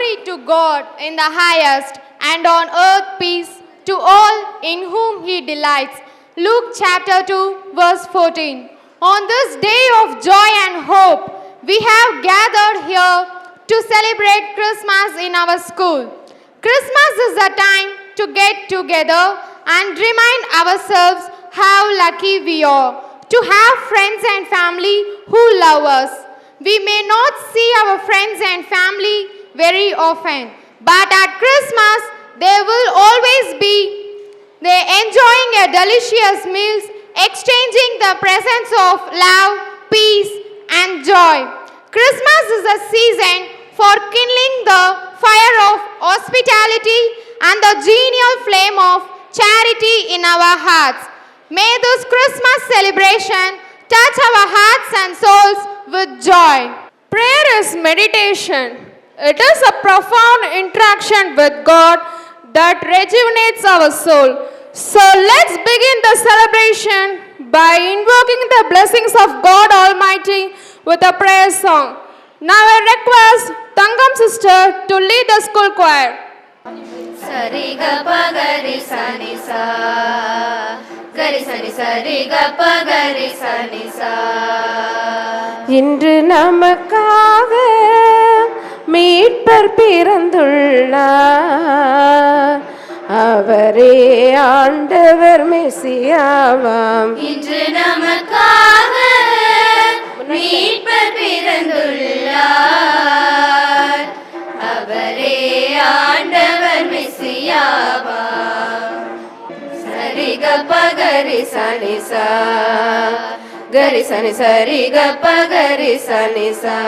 Glory to God in the highest, and on earth peace to all in whom He delights. Luke chapter 2, verse 14. On this day of joy and hope, we have gathered here to celebrate Christmas in our school. Christmas is the time to get together and remind ourselves how lucky we are to have friends and family who love us. We may not see our friends and family very often, but at Christmas they will always be enjoying a delicious meals, exchanging the presence of love, peace and joy. Christmas is a season for kindling the fire of hospitality and the genial flame of charity in our hearts. May this Christmas celebration touch our hearts and souls with joy. Prayer is meditation. It is a profound interaction with God that rejuvenates our soul. So let's begin the celebration by invoking the blessings of God Almighty with a prayer song. Now I request Tangam sister to lead the school choir. Sari ga pa ga ri sa ni sa, gari sa ni sa ri ga pa ga ri sa ni sa. இன்று நமக்காக மீட்பர் பிறந்துள்ளார், அவரே ஆண்டவர் மெசியாவாம். இன்று நமக்காக மீட்பர் பிறந்துள்ளார், அவரே ஆண்டவர் மெசியாவாம். சரி க ப க ரி ச ni sa, gari sa ni sa ri ga pa ga ri sa ni sa.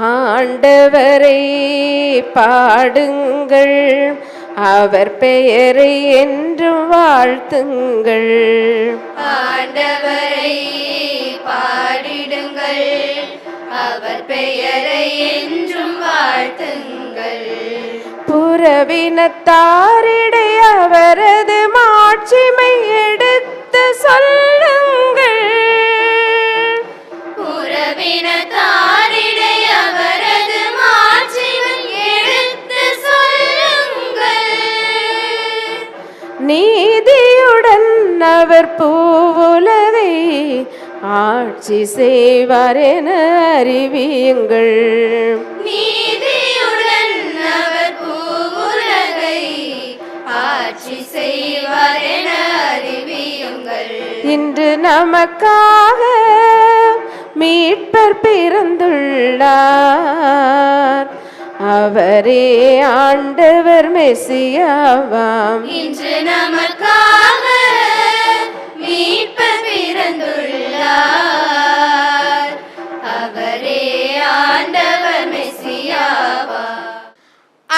ஆண்டவரை பாடுங்கள், அவர் பெயரை என்றும் வாழ்த்துங்கள். ஆண்டவரை பாடிடுங்கள், அவர் பெயரை என்றும் வாழ்த்துங்கள். புறவினத்தாரிடை அவரது மாட்சிமை எடுத்து சொல்லுங்கள். புறவினத்தாரிடை அவரது மாட்சிமை எடுத்து சொல்லுங்கள். நீதியுடன் அவர் பூவுலகை ஆட்சி செய்வார் என அறிவியுங்கள். நீதியுடன் அவர் பூவுலகை ஆட்சி செய்வார் என அறிவியுங்கள். இன்று நமக்காக மீட்பர் பிறந்துள்ளார், அவரே ஆண்டவர் மெசியாவாம். இன்று நமக்காக மீட்பர் பிறந்துள்ளார், அவரே ஆண்டவர் மெசியாவாம்.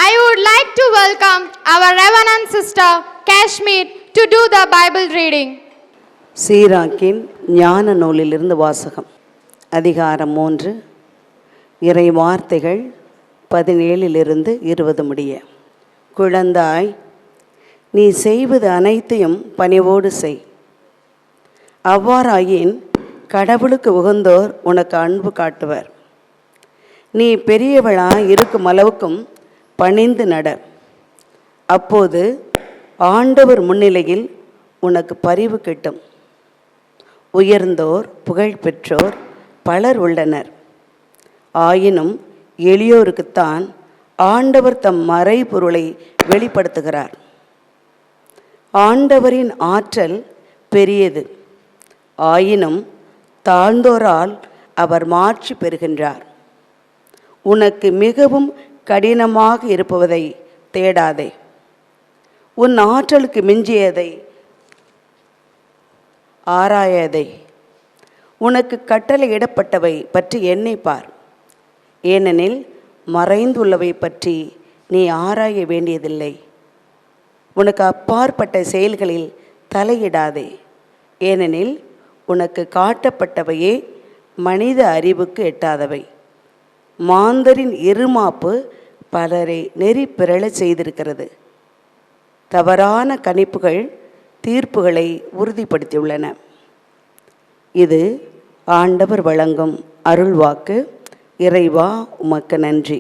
I would like to welcome our Reverend Sister Kashmir to do the Bible reading. சீராக்கின் ஞான நூலிலிருந்து வாசகம். அதிகாரம் 3, இறை வார்த்தைகள் 17 20 முடிய. குழந்தாய், நீ செய்வது அனைத்தையும் பணிவோடு செய். அவ்வாறாயின் கடவுளுக்கு உகந்தோர் உனக்கு அன்பு காட்டுவர். நீ பெரியவளாய் இருக்கும் அளவுக்கும் பணிந்து நட. அப்போது ஆண்டவர் முன்னிலையில் உனக்கு பரிவு கிட்டும். உயர்ந்தோர் புகழ் பெற்றோர் பலர் உள்ளனர். ஆயினும் எளியோருக்குத்தான் ஆண்டவர் தம் மறைபொருளை வெளிப்படுத்துகிறார். ஆண்டவரின் ஆற்றல் பெரியது, ஆயினும் தாழ்ந்தோரால் அவர் மாட்சி பெறுகின்றார். உனக்கு மிகவும் கடினமாக இருப்பதை தேடாதே. உன் ஆற்றலுக்கு மிஞ்சியதை ஆராயாதே. உனக்கு கட்டளையிடப்பட்டவை பற்றி எண்ணிப்பார். ஏனெனில் மறைந்துள்ளவை பற்றி நீ ஆராய வேண்டியதில்லை. உனக்கு அப்பாற்பட்ட செயல்களில் தலையிடாதே. ஏனெனில் உனக்கு காட்டப்பட்டவையே மனித அறிவுக்கு எட்டாதவை. மாந்தரின் இருமாப்பு பலரை நெறி பிறழச் செய்திருக்கிறது. தவறான கணிப்புகள் தீர்ப்புகளை உறுதிப்படுத்தியுள்ளன. இது ஆண்டவர் வழங்கும் அருள்வாக்கு. இறைவா உமக்கு நன்றி.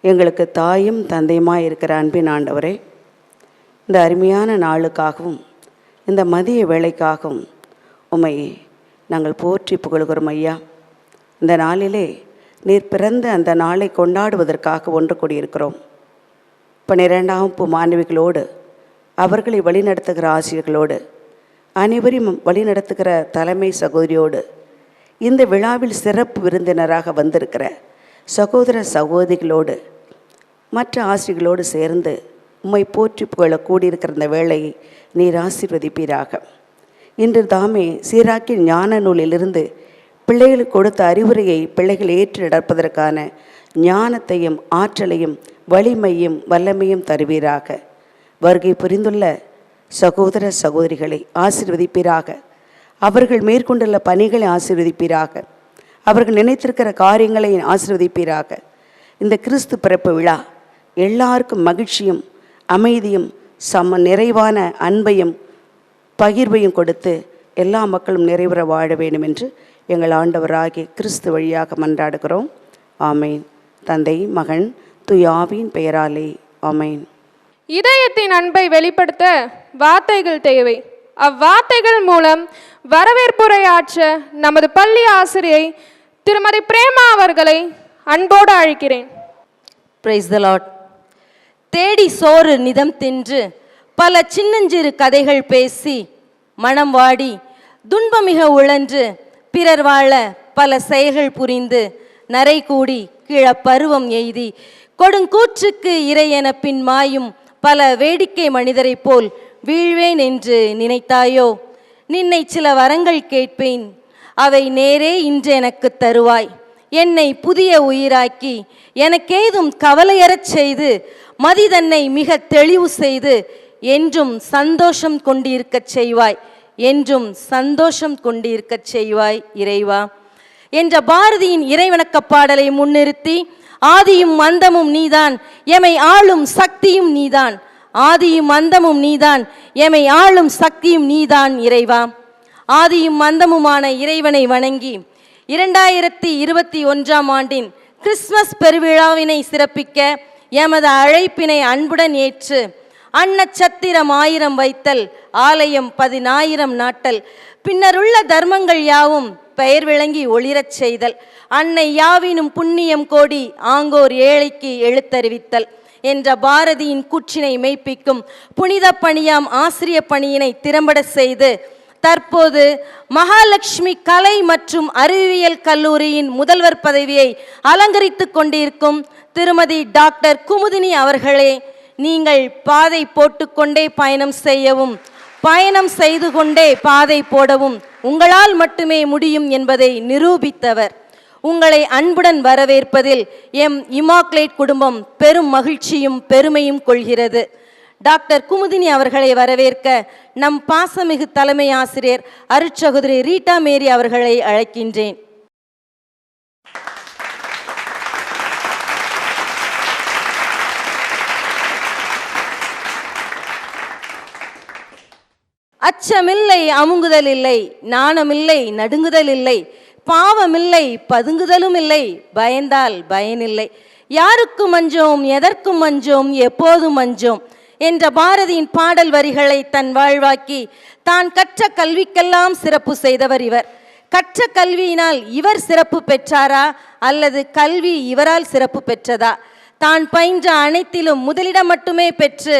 எங்களுக்கு தாயும் தந்தையுமாய் இருக்கிற அன்பின் ஆண்டவரே, இந்த அருமையான நாளுக்காகவும் இந்த மதிய வேளைக்காகவும் உம்மை நாங்கள் போற்றி புகழ்கிறோம் ஐயா. இந்த நாளிலே நீர் பிறந்த அந்த நாளை கொண்டாடுவதற்காக ஒன்று கூடியிருக்கிறோம். 12ஆம் வகுப்பு மாணவிகளோடு, அவர்களை வழிநடத்துகிற ஆசிரியர்களோடு, அனைவரையும் வழிநடத்துகிற தலைமை சகோதரியோடு, இந்த விழாவில் சிறப்பு விருந்தினராக வந்திருக்கிற சகோதர சகோதரிகளோடு, மற்ற ஆசிரியர்களோடு சேர்ந்து உம்மை போற்றி புகழ கூடியிருக்கிற இந்த வேளையை நீர் ஆசீர்வதிப்பீராக. இன்று தாமே சீராக்கின் ஞான நூலிலிருந்து பிள்ளைகளுக்கு கொடுத்த அறிவுரையை பிள்ளைகள் ஏற்று நடப்பதற்கான ஞானத்தையும் ஆற்றலையும் வலிமையும் வல்லமையும் தருவீராக. வருகை புரிந்துள்ள சகோதர சகோதரிகளை ஆசீர்வதிப்பீராக. அவர்கள் மேற்கொண்டுள்ள பணிகளை ஆசீர்வதிப்பீராக. அவர்கள் நினைத்திருக்கிற காரியங்களை ஆசீர்வதிப்பீராக. இந்த கிறிஸ்து பிறப்பு விழா எல்லாருக்கும் மகிழ்ச்சியும் அமைதியும் நிறைவான அன்பையும் பகிர்வையும் கொடுத்து எல்லா மக்களும் நிறைவுற வாழ வேண்டும் என்று எங்கள் ஆண்டவராகிய கிறிஸ்து வழியாக மன்றாடுகிறோம். ஆமேன். தந்தை, மகன், தூய ஆவியின் பெயராலே ஆமேன். இதயத்தின் அன்பை வெளிப்படுத்த வார்த்தைகள் தேவை. அவ்வார்த்தைகள் மூலம் வரவேற்புரையாற்ற நமது பள்ளி ஆசிரியை திருமதி பிரேமா அவர்களை அன்போடு அழைக்கிறேன். Praise the Lord. தேடி சோறு நிதம் தின்று பல சின்னஞ்சிறு கதைகள் பேசி மனம் வாடி துன்பமிக உழன்று பிறர் வாழ பல செயல்கள் புரிந்து நரை கூடி கீழ பருவம் எய்தி கொடுங்கூற்றுக்கு இறை என பின் மாயும் பல வேடிக்கை மனிதரை போல் வீழ்வேன் என்று நினைத்தாயோ? நின்னை சில வரங்கள் கேட்பேன், அவை நேரே இன்று எனக்கு தருவாய். என்னை புதிய உயிராக்கி எனக்கேதும் கவலையறச் செய்து மதிதன்னை மிக தெளிவு செய்து என்றும் சந்தோஷம் கொண்டிருக்கச் செய்வாய், என்றும் சந்தோஷம் கொண்டிருக்கச் செய்வாய் இறைவா என்ற பாரதியின் இறைவணக்க பாடலை முன்னிறுத்தி, ஆதியும் அந்தமும் நீதான், எமை ஆளும் சக்தியும் நீதான். ஆதியும் அந்தமும் நீதான், எமை ஆளும் சக்தியும் நீதான் இறைவா. ஆதியும் அந்தமுமான இறைவனை வணங்கி 2021ஆம் ஆண்டின் கிறிஸ்துமஸ் பெருவிழாவினை சிறப்பிக்க எமது அழைப்பினை அன்புடன் ஏற்று அன்னச்சத்திரம் 1000 வைத்தல், ஆலயம் 10,000 நாட்டல், பின்னருள்ள தர்மங்கள் யாவும் பெயர் விளங்கி ஒளிரச் செய்தல், அன்னை யாவினும் புண்ணியம் கோடி ஆங்கோர் ஏழைக்கு எழுத்தறிவித்தல் என்ற பாரதியின் கூற்றினை மெய்ப்பிக்கும் புனித பணியாம் ஆசிரிய பணியினை திறம்பட செய்து தற்போது மகாலட்சுமி கலை மற்றும் அறிவியல் கல்லூரியின் முதல்வர் பதவியை அலங்கரித்து கொண்டிருக்கும் திருமதி டாக்டர் குமுதினி அவர்களே, நீங்கள் பாதை போட்டுக்கொண்டே பயணம் செய்யவும் பயணம் செய்து கொண்டே பாதை போடவும் உங்களால் மட்டுமே முடியும் என்பதை நிரூபித்தவர். உங்களை அன்புடன் வரவேற்பதில் எம் இமாக்லேட் குடும்பம் பெரும் மகிழ்ச்சியும் பெருமையும் கொள்கிறது. டாக்டர் குமுதினி அவர்களை வரவேற்க நம் பாசமிகு தலைமை ஆசிரியர் அருட்சகோதரி ரீட்டா மேரி அவர்களை அழைக்கின்றேன். அச்சமில்லை, அமுங்குதல் இல்லை, நாணமில்லை, நடுங்குதல் இல்லை, பாவமில்லை, பதுங்குதலும் இல்லை, பயந்தால் பயனில்லை, யாருக்கும் மஞ்சோம், எதற்கும் மஞ்சோம், எப்போதும் மஞ்சோம் என்ற பாரதியின் பாடல் வரிகளை தன் வாழ்வாக்கி தான் கற்ற கல்விக்கெல்லாம் சிறப்பு செய்தவர் இவர். கற்ற கல்வியினால் இவர் சிறப்பு பெற்றாரா அல்லது கல்வி இவரால் சிறப்பு பெற்றதா? தான் பயின்ற அனைத்திலும் முதலிடம் மட்டுமே பெற்று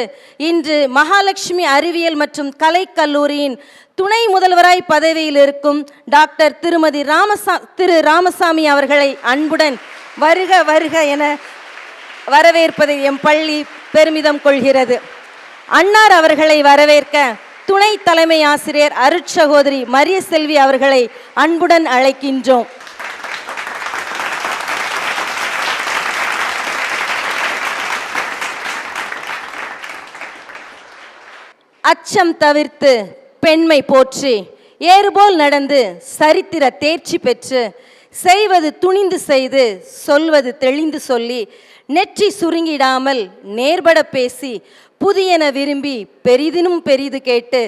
இன்று மகாலட்சுமி அறிவியல் மற்றும் கலை கல்லூரியின் துணை முதல்வராய் பதவியில் இருக்கும் டாக்டர் திரு ராமசாமி அவர்களை அன்புடன் வருக வருக என வரவேற்பதை எம் பள்ளி பெருமிதம் கொள்கிறது. அன்னார் அவர்களை வரவேற்க துணை தலைமை ஆசிரியர் அருட்சகோதரி மரிய செல்வி அவர்களை அன்புடன் அழைக்கின்றோம். அச்சம் தவிர்த்து பெண்மை போற்றி ஏறுபோல் நடந்து சரித்திர தேர்ச்சி பெற்று செய்வது துணிந்து செய்து சொல்வது தெளிந்து சொல்லி நெற்றி சுருங்கிடாமல் நேர்பட பேசி புதியன விரும்பி பெரிதினும் பெரிது கேட்டு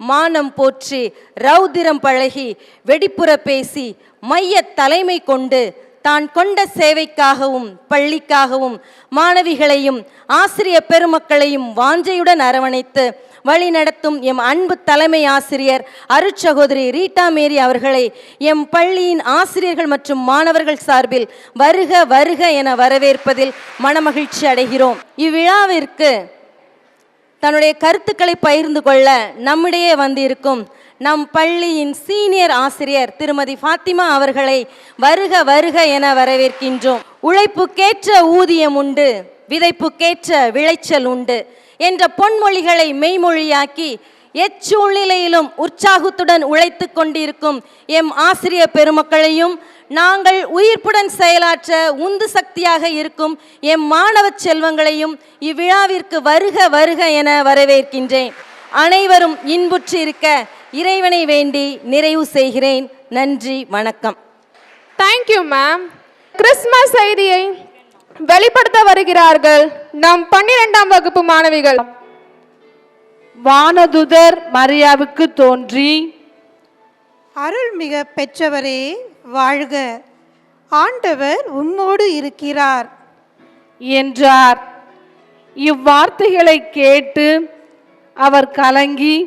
மானம் போற்றி ரௌதிரம் பழகி வெடிப்புற பேசி மைய தலைமை கொண்டு தான் கொண்ட சேவைக்காகவும் பள்ளிக்காகவும் மாணவிகளையும் ஆசிரிய பெருமக்களையும் வாஞ்சையுடன் அரவணைத்து வழிநடத்தும் எம் அன்பு தலைமை ஆசிரியர் அருட்சகோதரி ரீட்டா மேரி அவர்களை எம் பள்ளியின் ஆசிரியர்கள் மற்றும் மாணவர்கள் சார்பில் வருக வருக என வரவேற்பதில் மனமகிழ்ச்சி அடைகிறோம். இவ்விழாவிற்கு தன்னுடைய கருத்துக்களை பகிர்ந்து கொள்ள நம்மிடையே வந்திருக்கும் நம் பள்ளியின் சீனியர் ஆசிரியர் திருமதி ஃபாத்திமா அவர்களை வருக வருக என வரவேற்கின்றோம். உழைப்புக்கேற்ற ஊதியம் உண்டு, விதைப்புக்கேற்ற விளைச்சல் உண்டு என்ற பொன்மொழிகளை மெய்மொழியாக்கி எச்சூழ்நிலையிலும் உற்சாகத்துடன் உழைத்து கொண்டிருக்கும் எம் ஆசிரியர் பெருமக்களையும் நாங்கள் உயிர்ப்புடன் செயலாற்ற உந்து சக்தியாக இருக்கும் எம் மாணவ செல்வங்களையும் இவ்விழாவிற்கு வருக வருக என வரவேற்கின்றேன். அனைவரும் இன்புற்று இருக்க இறைவனை வேண்டி நிறைவு செய்கிறேன். நன்றி, வணக்கம். Thank you ma'am. கிறிஸ்துமஸ் செய்தியை வெளிப்படுத்த வருகிறார்கள் நம் 12ஆம் வகுப்பு மாணவிகள். வானதுதர் மரியாவுக்கு தோன்றி, அருள்மிக பெற்றவரே வாழ்க, ஆண்டவர் உம்மோடு இருக்கிறார் என்றார். இவ்வார்த்தைகளை கேட்டு அவர் கலங்கி,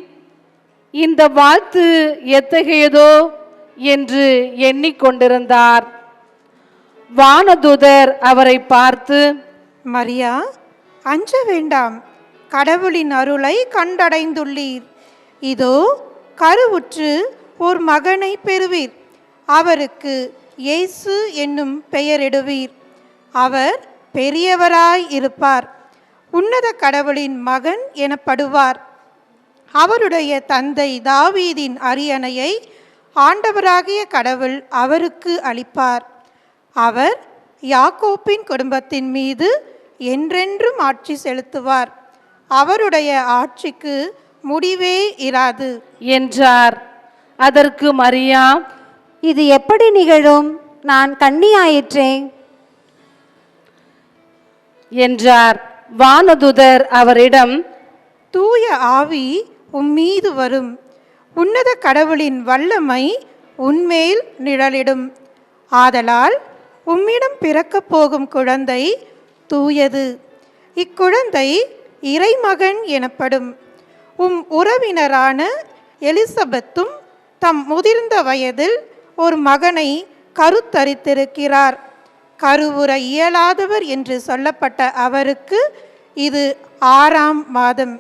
இந்த வாழ்த்து எத்தகையதோ என்று எண்ணிக்கொண்டிருந்தார். வானதுதர் அவரை பார்த்து, மரியா, அஞ்ச வேண்டாம், கடவுளின் அருளை கண்டடைந்துள்ளீர். இதோ கருவுற்று ஒரு மகனை பெறுவீர், அவருக்கு இயேசு என்னும் பெயரிடுவீர். அவர் பெரியவராய் இருப்பார், உன்னத கடவுளின் மகன் எனப்படுவார். அவருடைய தந்தை தாவீதின் அரியணையை ஆண்டவராகிய கடவுள் அவருக்கு அளிப்பார். அவர் யாக்கோப்பின் குடும்பத்தின் மீது என்றென்றும் ஆட்சி செலுத்துவார். அவருடைய ஆட்சிக்கு முடிவே இராது என்றார். அதற்கு மரியா, இது எப்படி நிகழும்? நான் கன்னியாயிற்றே என்றார். வானதுதர் அவரிடம், தூய ஆவி உம்மீது வரும், உன்னத கடவுளின் வல்லமை உன்மேல் நிழலிடும். ஆதலால் உம்மிடம் பிறக்கப் போகும் குழந்தை தூயது. இக்குழந்தை இறைமகன் எனப்படும். உம் உறவினரான எலிசபெத்தும் தம் முதிர்ந்த வயதில் ஒரு மகனை கருத்தரித்திருக்கிறார். கருவுற இயலாதவர் என்று சொல்லப்பட்ட அவருக்கு இது 6ஆம் மாதம்.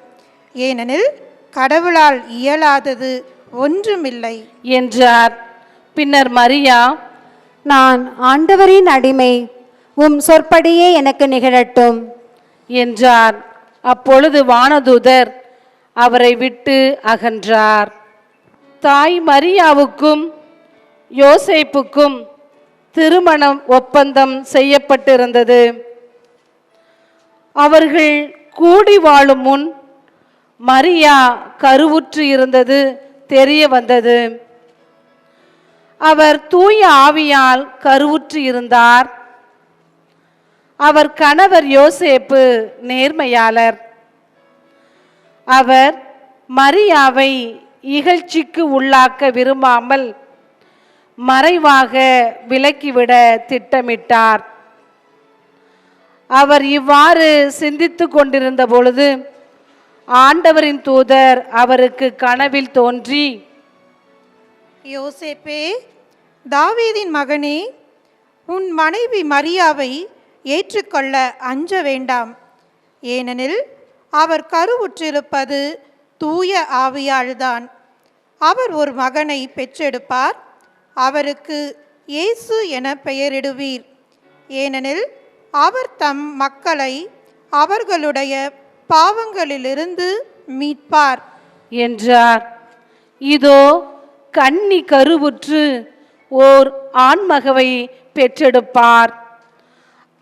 ஏனெனில் கடவுளால் இயலாதது ஒன்றுமில்லை என்றார். பின்னர் மரியா, நான் ஆண்டவரின் அடிமை, உம் சொற்படியே எனக்கு நிகழட்டும் என்றார். அப்பொழுது வானதுதர் அவரை விட்டு அகன்றார். தாய் மரியாவுக்கும் யோசேப்புக்கும் திருமணம் ஒப்பந்தம் செய்யப்பட்டிருந்தது. அவர்கள் கூடி வாழும் முன் மரியா கருவுற்று இருந்தது தெரிய வந்தது. அவர் தூய ஆவியால் கருவுற்று இருந்தார். அவர் கணவர் யோசேப்பு நேர்மையாளர். அவர் மரியாவை இகழ்ச்சிக்கு உள்ளாக்க விரும்பாமல் மறைவாக விலக்கிவிட திட்டமிட்டார். அவர் இவ்வாறு சிந்தித்து கொண்டிருந்த பொழுது ஆண்டவரின் தூதர் அவருக்கு கனவில் தோன்றி, யோசேப்பே, தாவீதின் மகனே, உன் மனைவி மரியாவை ஏற்றுக்கொள்ள அஞ்ச வேண்டாம். ஏனெனில் அவர் கருவுற்றிருப்பது தூய ஆவியால்தான். அவர் ஒரு மகனை பெற்றெடுப்பார். அவருக்கு இயேசு என பெயரிடுவீர். ஏனெனில் அவர் தம் மக்களை அவர்களுடைய பாவங்களிலிருந்து மீட்பார் என்றார். இதோ கன்னி கருவுற்று ஓர் ஆண்மகவை பெற்றெடுப்பார்.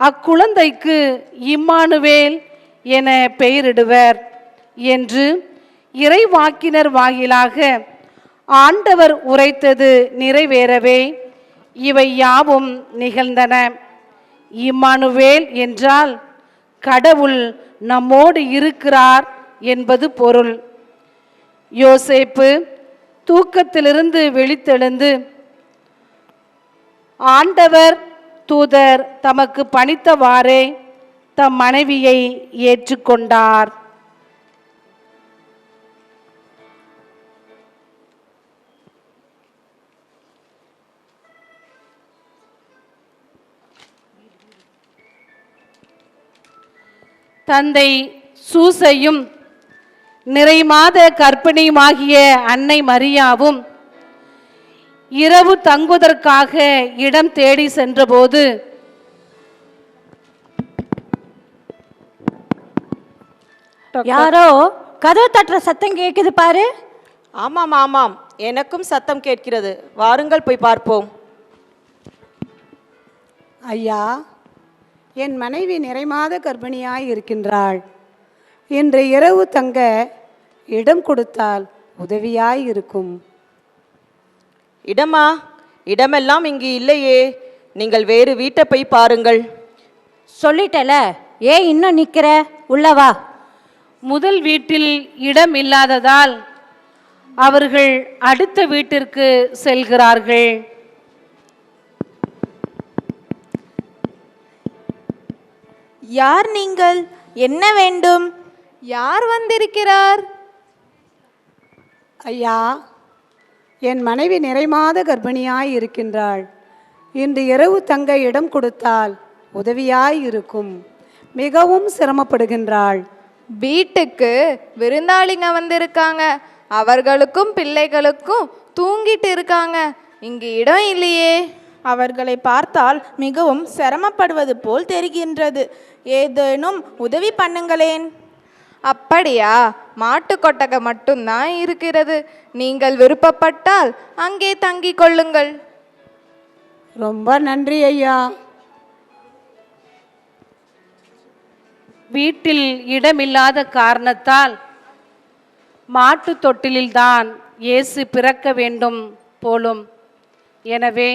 அக்குழந்தைக்கு இம்மானுவேல் என பெயரிடுவர் என்று இறைவாக்கினர் வாயிலாக ஆண்டவர் உரைத்தது நிறைவேறவே இவை யாவும் நிகழ்ந்தன. இம்மானுவேல் என்றால் கடவுள் நம்மோடு இருக்கிறார் என்பது பொருள். யோசேப்பு தூக்கத்திலிருந்து விழித்தெழுந்து, ஆண்டவர் தூதர் தமக்கு பணித்தவாறே தம் மனைவியை ஏற்றுக்கொண்டார். தந்தை சூசையும் நிறைமாத கர்ப்பிணியுமாகிய அன்னை மரியாவும் இரவு தங்குவதற்காக இடம் தேடி சென்றபோது யாரோ கதவு தட்டுற சத்தம் கேட்குது பாரு. ஆமாம் ஆமாம், எனக்கும் சத்தம் கேட்கிறது. வாருங்கள் போய் பார்ப்போம். ஐயா, என் மனைவி நிறைமாத கர்ப்பிணியாய் இருக்கின்றாள். இன்று இரவு தங்க இடம் கொடுத்தால் உதவியாய் இருக்கும். இடமா? இடமெல்லாம் இங்கு இல்லையே. நீங்கள் வேறு வீட்டை போய் பாருங்கள். சொல்லிட்டல, ஏன் இன்னும் நிற்கிற? உள்ளவா. முதல் வீட்டில் இடம் இல்லாததால் அவர்கள் அடுத்த வீட்டிற்கு செல்கிறார்கள். யார் நீங்கள்? என்ன வேண்டும்? யார் வந்திருக்கிறார்? ஐயா, என் மனைவி நிறைமாத கர்ப்பிணியாய் இருக்கின்றாள். இன்று இரவு தங்க இடம் கொடுத்தால் உதவியாய் இருக்கும். மிகவும் சிரமப்படுகின்றாள். வீட்டுக்கு விருந்தாளிங்க வந்திருக்காங்க. அவர்களுக்கும் பிள்ளைகளுக்கும் தூங்கிட்டு இருக்காங்க. இங்கு இடம் இல்லையே. அவர்களை பார்த்தால் மிகவும் சிரமப்படுவது போல் தெரிகின்றது. ஏதேனும் உதவி பண்ணுங்களேன். அப்படியா? மாட்டு கொட்டகை மட்டும்தான் இருக்கிறது. நீங்கள் விருப்பப்பட்டால் அங்கே தங்கிக் கொள்ளுங்கள். ரொம்ப நன்றி ஐயா. வீட்டில் இடமில்லாத காரணத்தால் மாட்டு தொட்டிலில்தான் இயேசு பிறக்க வேண்டும் போலும். எனவே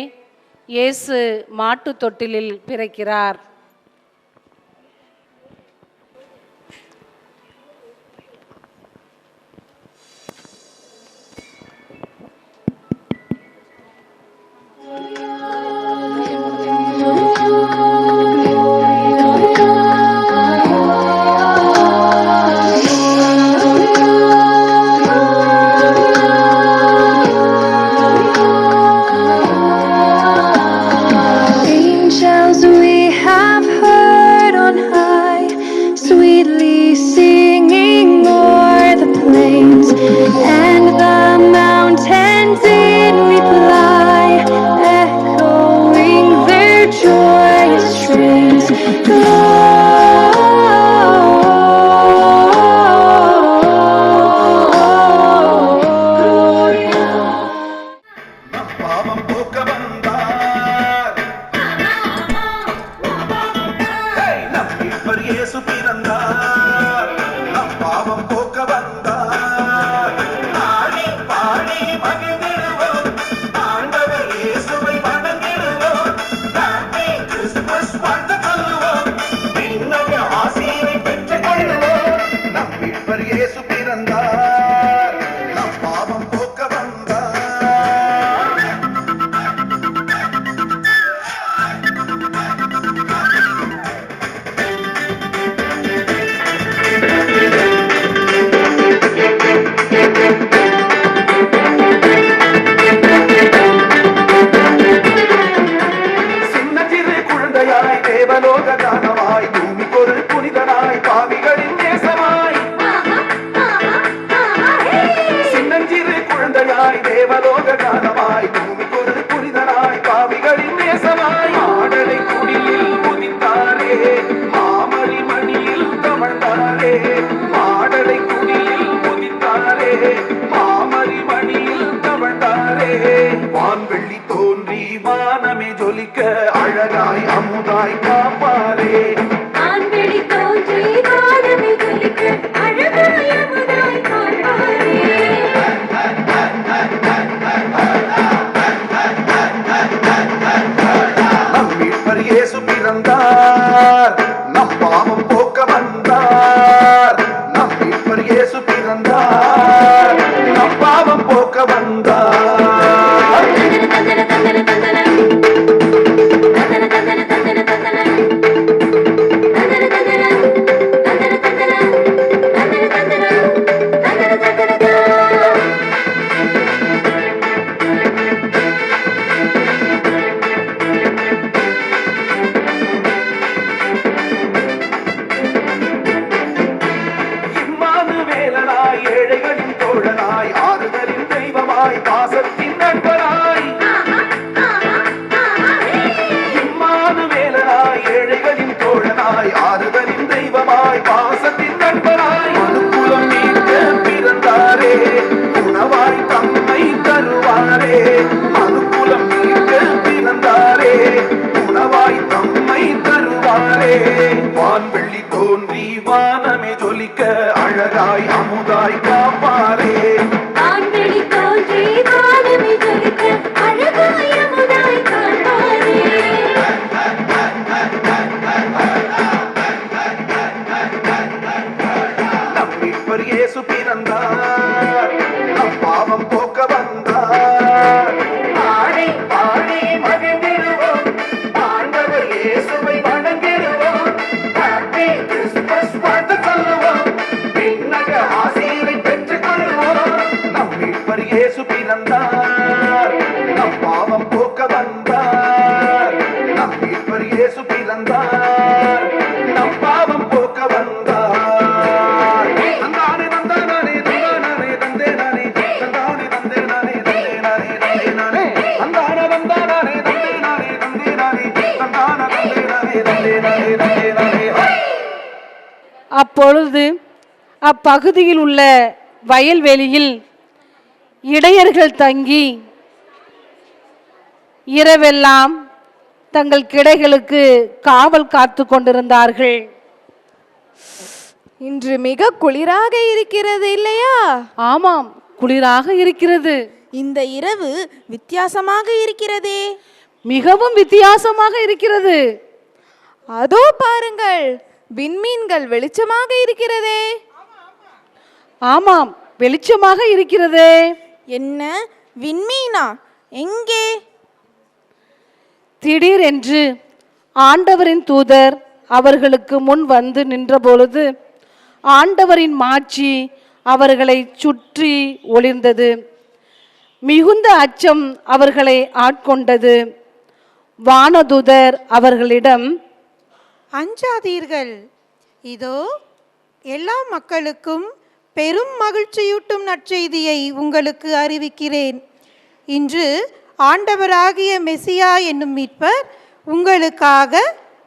இயேசு மாட்டு தொட்டிலில் பிறக்கிறார். வந்தார். இயேசுவை வணங்கிடுவோம். ஹாப்பி கிறிஸ்துமஸ் வாழ்த்து சொல்லுவோம். விண்ணக ஆசீரை பெற்றுக் கொள்வோம். நம் மீட்பர் இயேசு பிறந்தார், நம் பாவம் போக்க வந்தார். நம் மீட்பர் இயேசு பிறந்தார், நம் பாவம் போக்க வந்தார். தந்தானே தந்தானே தந்தானே தந்தேனானே தந்தானே தந்தேனானே தந்தேனானே தந்தேனானே தந்தானே தந்தானே தந்தேனானே தந்தேனானே தந்தானே தந்தேனானே தந்தேனானே தந்தேனானே. அப்பொழுது அப்பகுதியில் உள்ள வயல்வெளியில் இடையர்கள் தங்கி இரவெல்லாம் தங்கள் கிடைகளுக்கு காவல் காத்து கொண்டிருந்தார்கள். இன்று மிக குளிராக இருக்கிறது இல்லையா? ஆமாம், குளிராக இருக்கிறது. இந்த இரவு வித்தியாசமாக இருக்கிறதே. மிகவும் வித்தியாசமாக இருக்கிறது. அதோ பாருங்கள், விண்மீன்கள் வெளிச்சமாக இருக்கிறதே. ஆமாம், வெளிச்சமாக இருக்கிறதே. என்ன விண்மீனா? எங்கே? திடீரென்று ஆண்டவரின் தூதர் அவர்களுக்கு முன் வந்து நின்றபொழுது ஆண்டவரின் மாட்சி அவர்களை சுற்றி ஒளிர்ந்தது. மிகுந்த அச்சம் அவர்களை ஆட்கொண்டது. வானதூதர் அவர்களிடம், அஞ்சாதீர்கள், இதோ எல்லா மக்களுக்கும் பெரும் மகிழ்ச்சியூட்டும் நற்செய்தியை உங்களுக்கு அறிவிக்கிறேன். இன்று ஆண்டவராகிய மெசியா என்னும் மீட்பர் உங்களுக்காக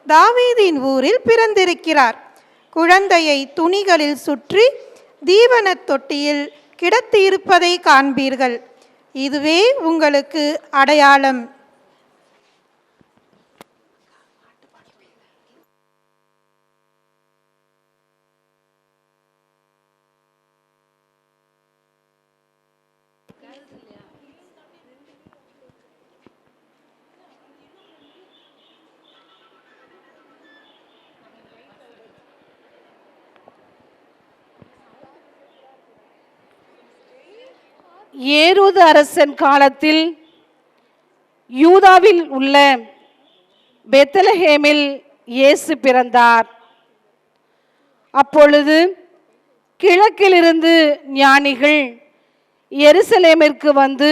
தாவீதின் ஊரில் பிறந்திருக்கிறார். குழந்தையை துணிகளில் சுற்றி தீவனத் தொட்டியில் கிடத்தியிருப்பதை காண்பீர்கள். இதுவே உங்களுக்கு அடையாளம். ஏரோது அரசன் காலத்தில் யூதாவில் உள்ள பெத்லஹேமில் இயேசு பிறந்தார். அப்பொழுது கிழக்கிலிருந்து ஞானிகள் எருசலேமிற்கு வந்து,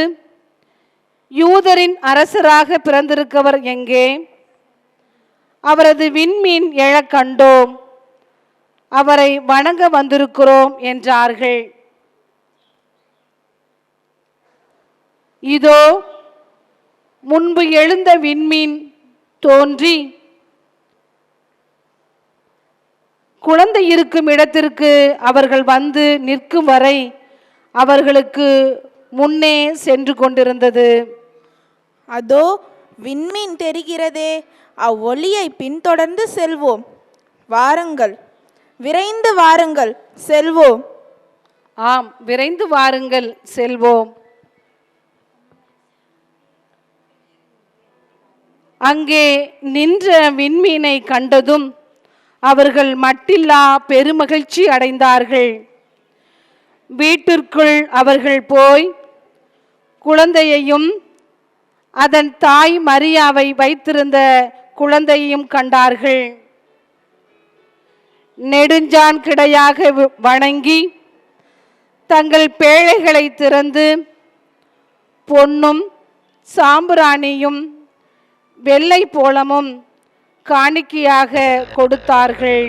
யூதரின் அரசராக பிறந்திருக்கவர் எங்கே? அவரது விண்மீன் எழக் கண்டோம், அவரை வணங்க வந்திருக்கிறோம் என்றார்கள். இதோ முன்பு எழுந்த விண்மீன் தோன்றி குழந்தை இருக்கும் இடத்திற்கு அவர்கள் வந்து நிற்கும் வரை அவர்களுக்கு முன்னே சென்று கொண்டிருந்தது. அதோ விண்மீன் தெரிகிறதே, அவ்வொளியை பின்தொடர்ந்து செல்வோம். வாருங்கள், விரைந்து வாருங்கள், செல்வோம். ஆம், விரைந்து வாருங்கள், செல்வோம். அங்கே நின்ற விண்மீனை கண்டதும் அவர்கள் மட்டில்லா பெருமகிழ்ச்சி அடைந்தார்கள். வீட்டிற்குள் அவர்கள் போய் குழந்தையையும் அதன் தாய் மரியாவை வைத்திருந்த குழந்தையையும் கண்டார்கள். நெடுஞ்சான் கிடையாக வணங்கி தங்கள் பேழைகளை திறந்து பொன்னும் சாம்பிராணியும் வெள்ளை போளமும் காணிக்கையாக கொடுத்தார்கள்.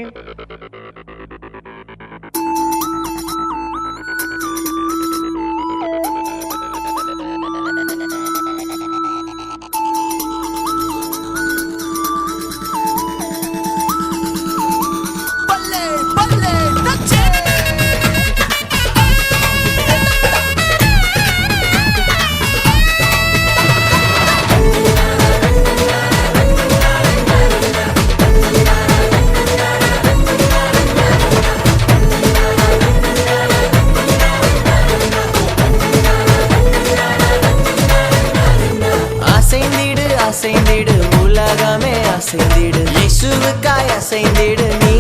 அசைந்திடு உலகமே அசைந்திடு, இயேசுவுக்காய் அசைந்திடு நீ.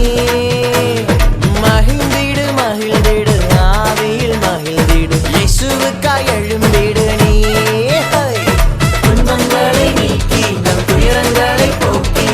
மகிழ்ந்திடு மகிழ்ந்திடு ஆவியில் மகிழ்ந்திடு, இயேசுவுக்காய் எழும்பிடு நீ. துன்பங்களை நீக்கி நம் துயரங்களை போக்கி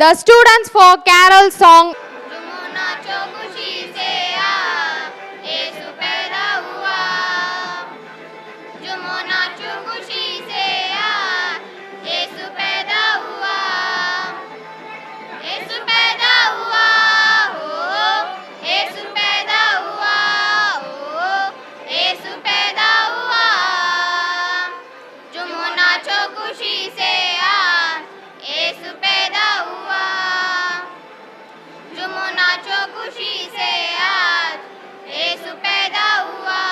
The students for carol song. झूमो नाचो खुशी से यीशु पैदा हुआ। झूमो नाचो खुशी से यीशु पैदा हुआ। यीशु पैदा हुआ हो, यीशु पैदा हुआ हो, यीशु पैदा हुआ। झूमो नाचो खुशी से यीशु पैदा हुआ। झूमो नाचो खुशी से यीशु पैदा हुआ।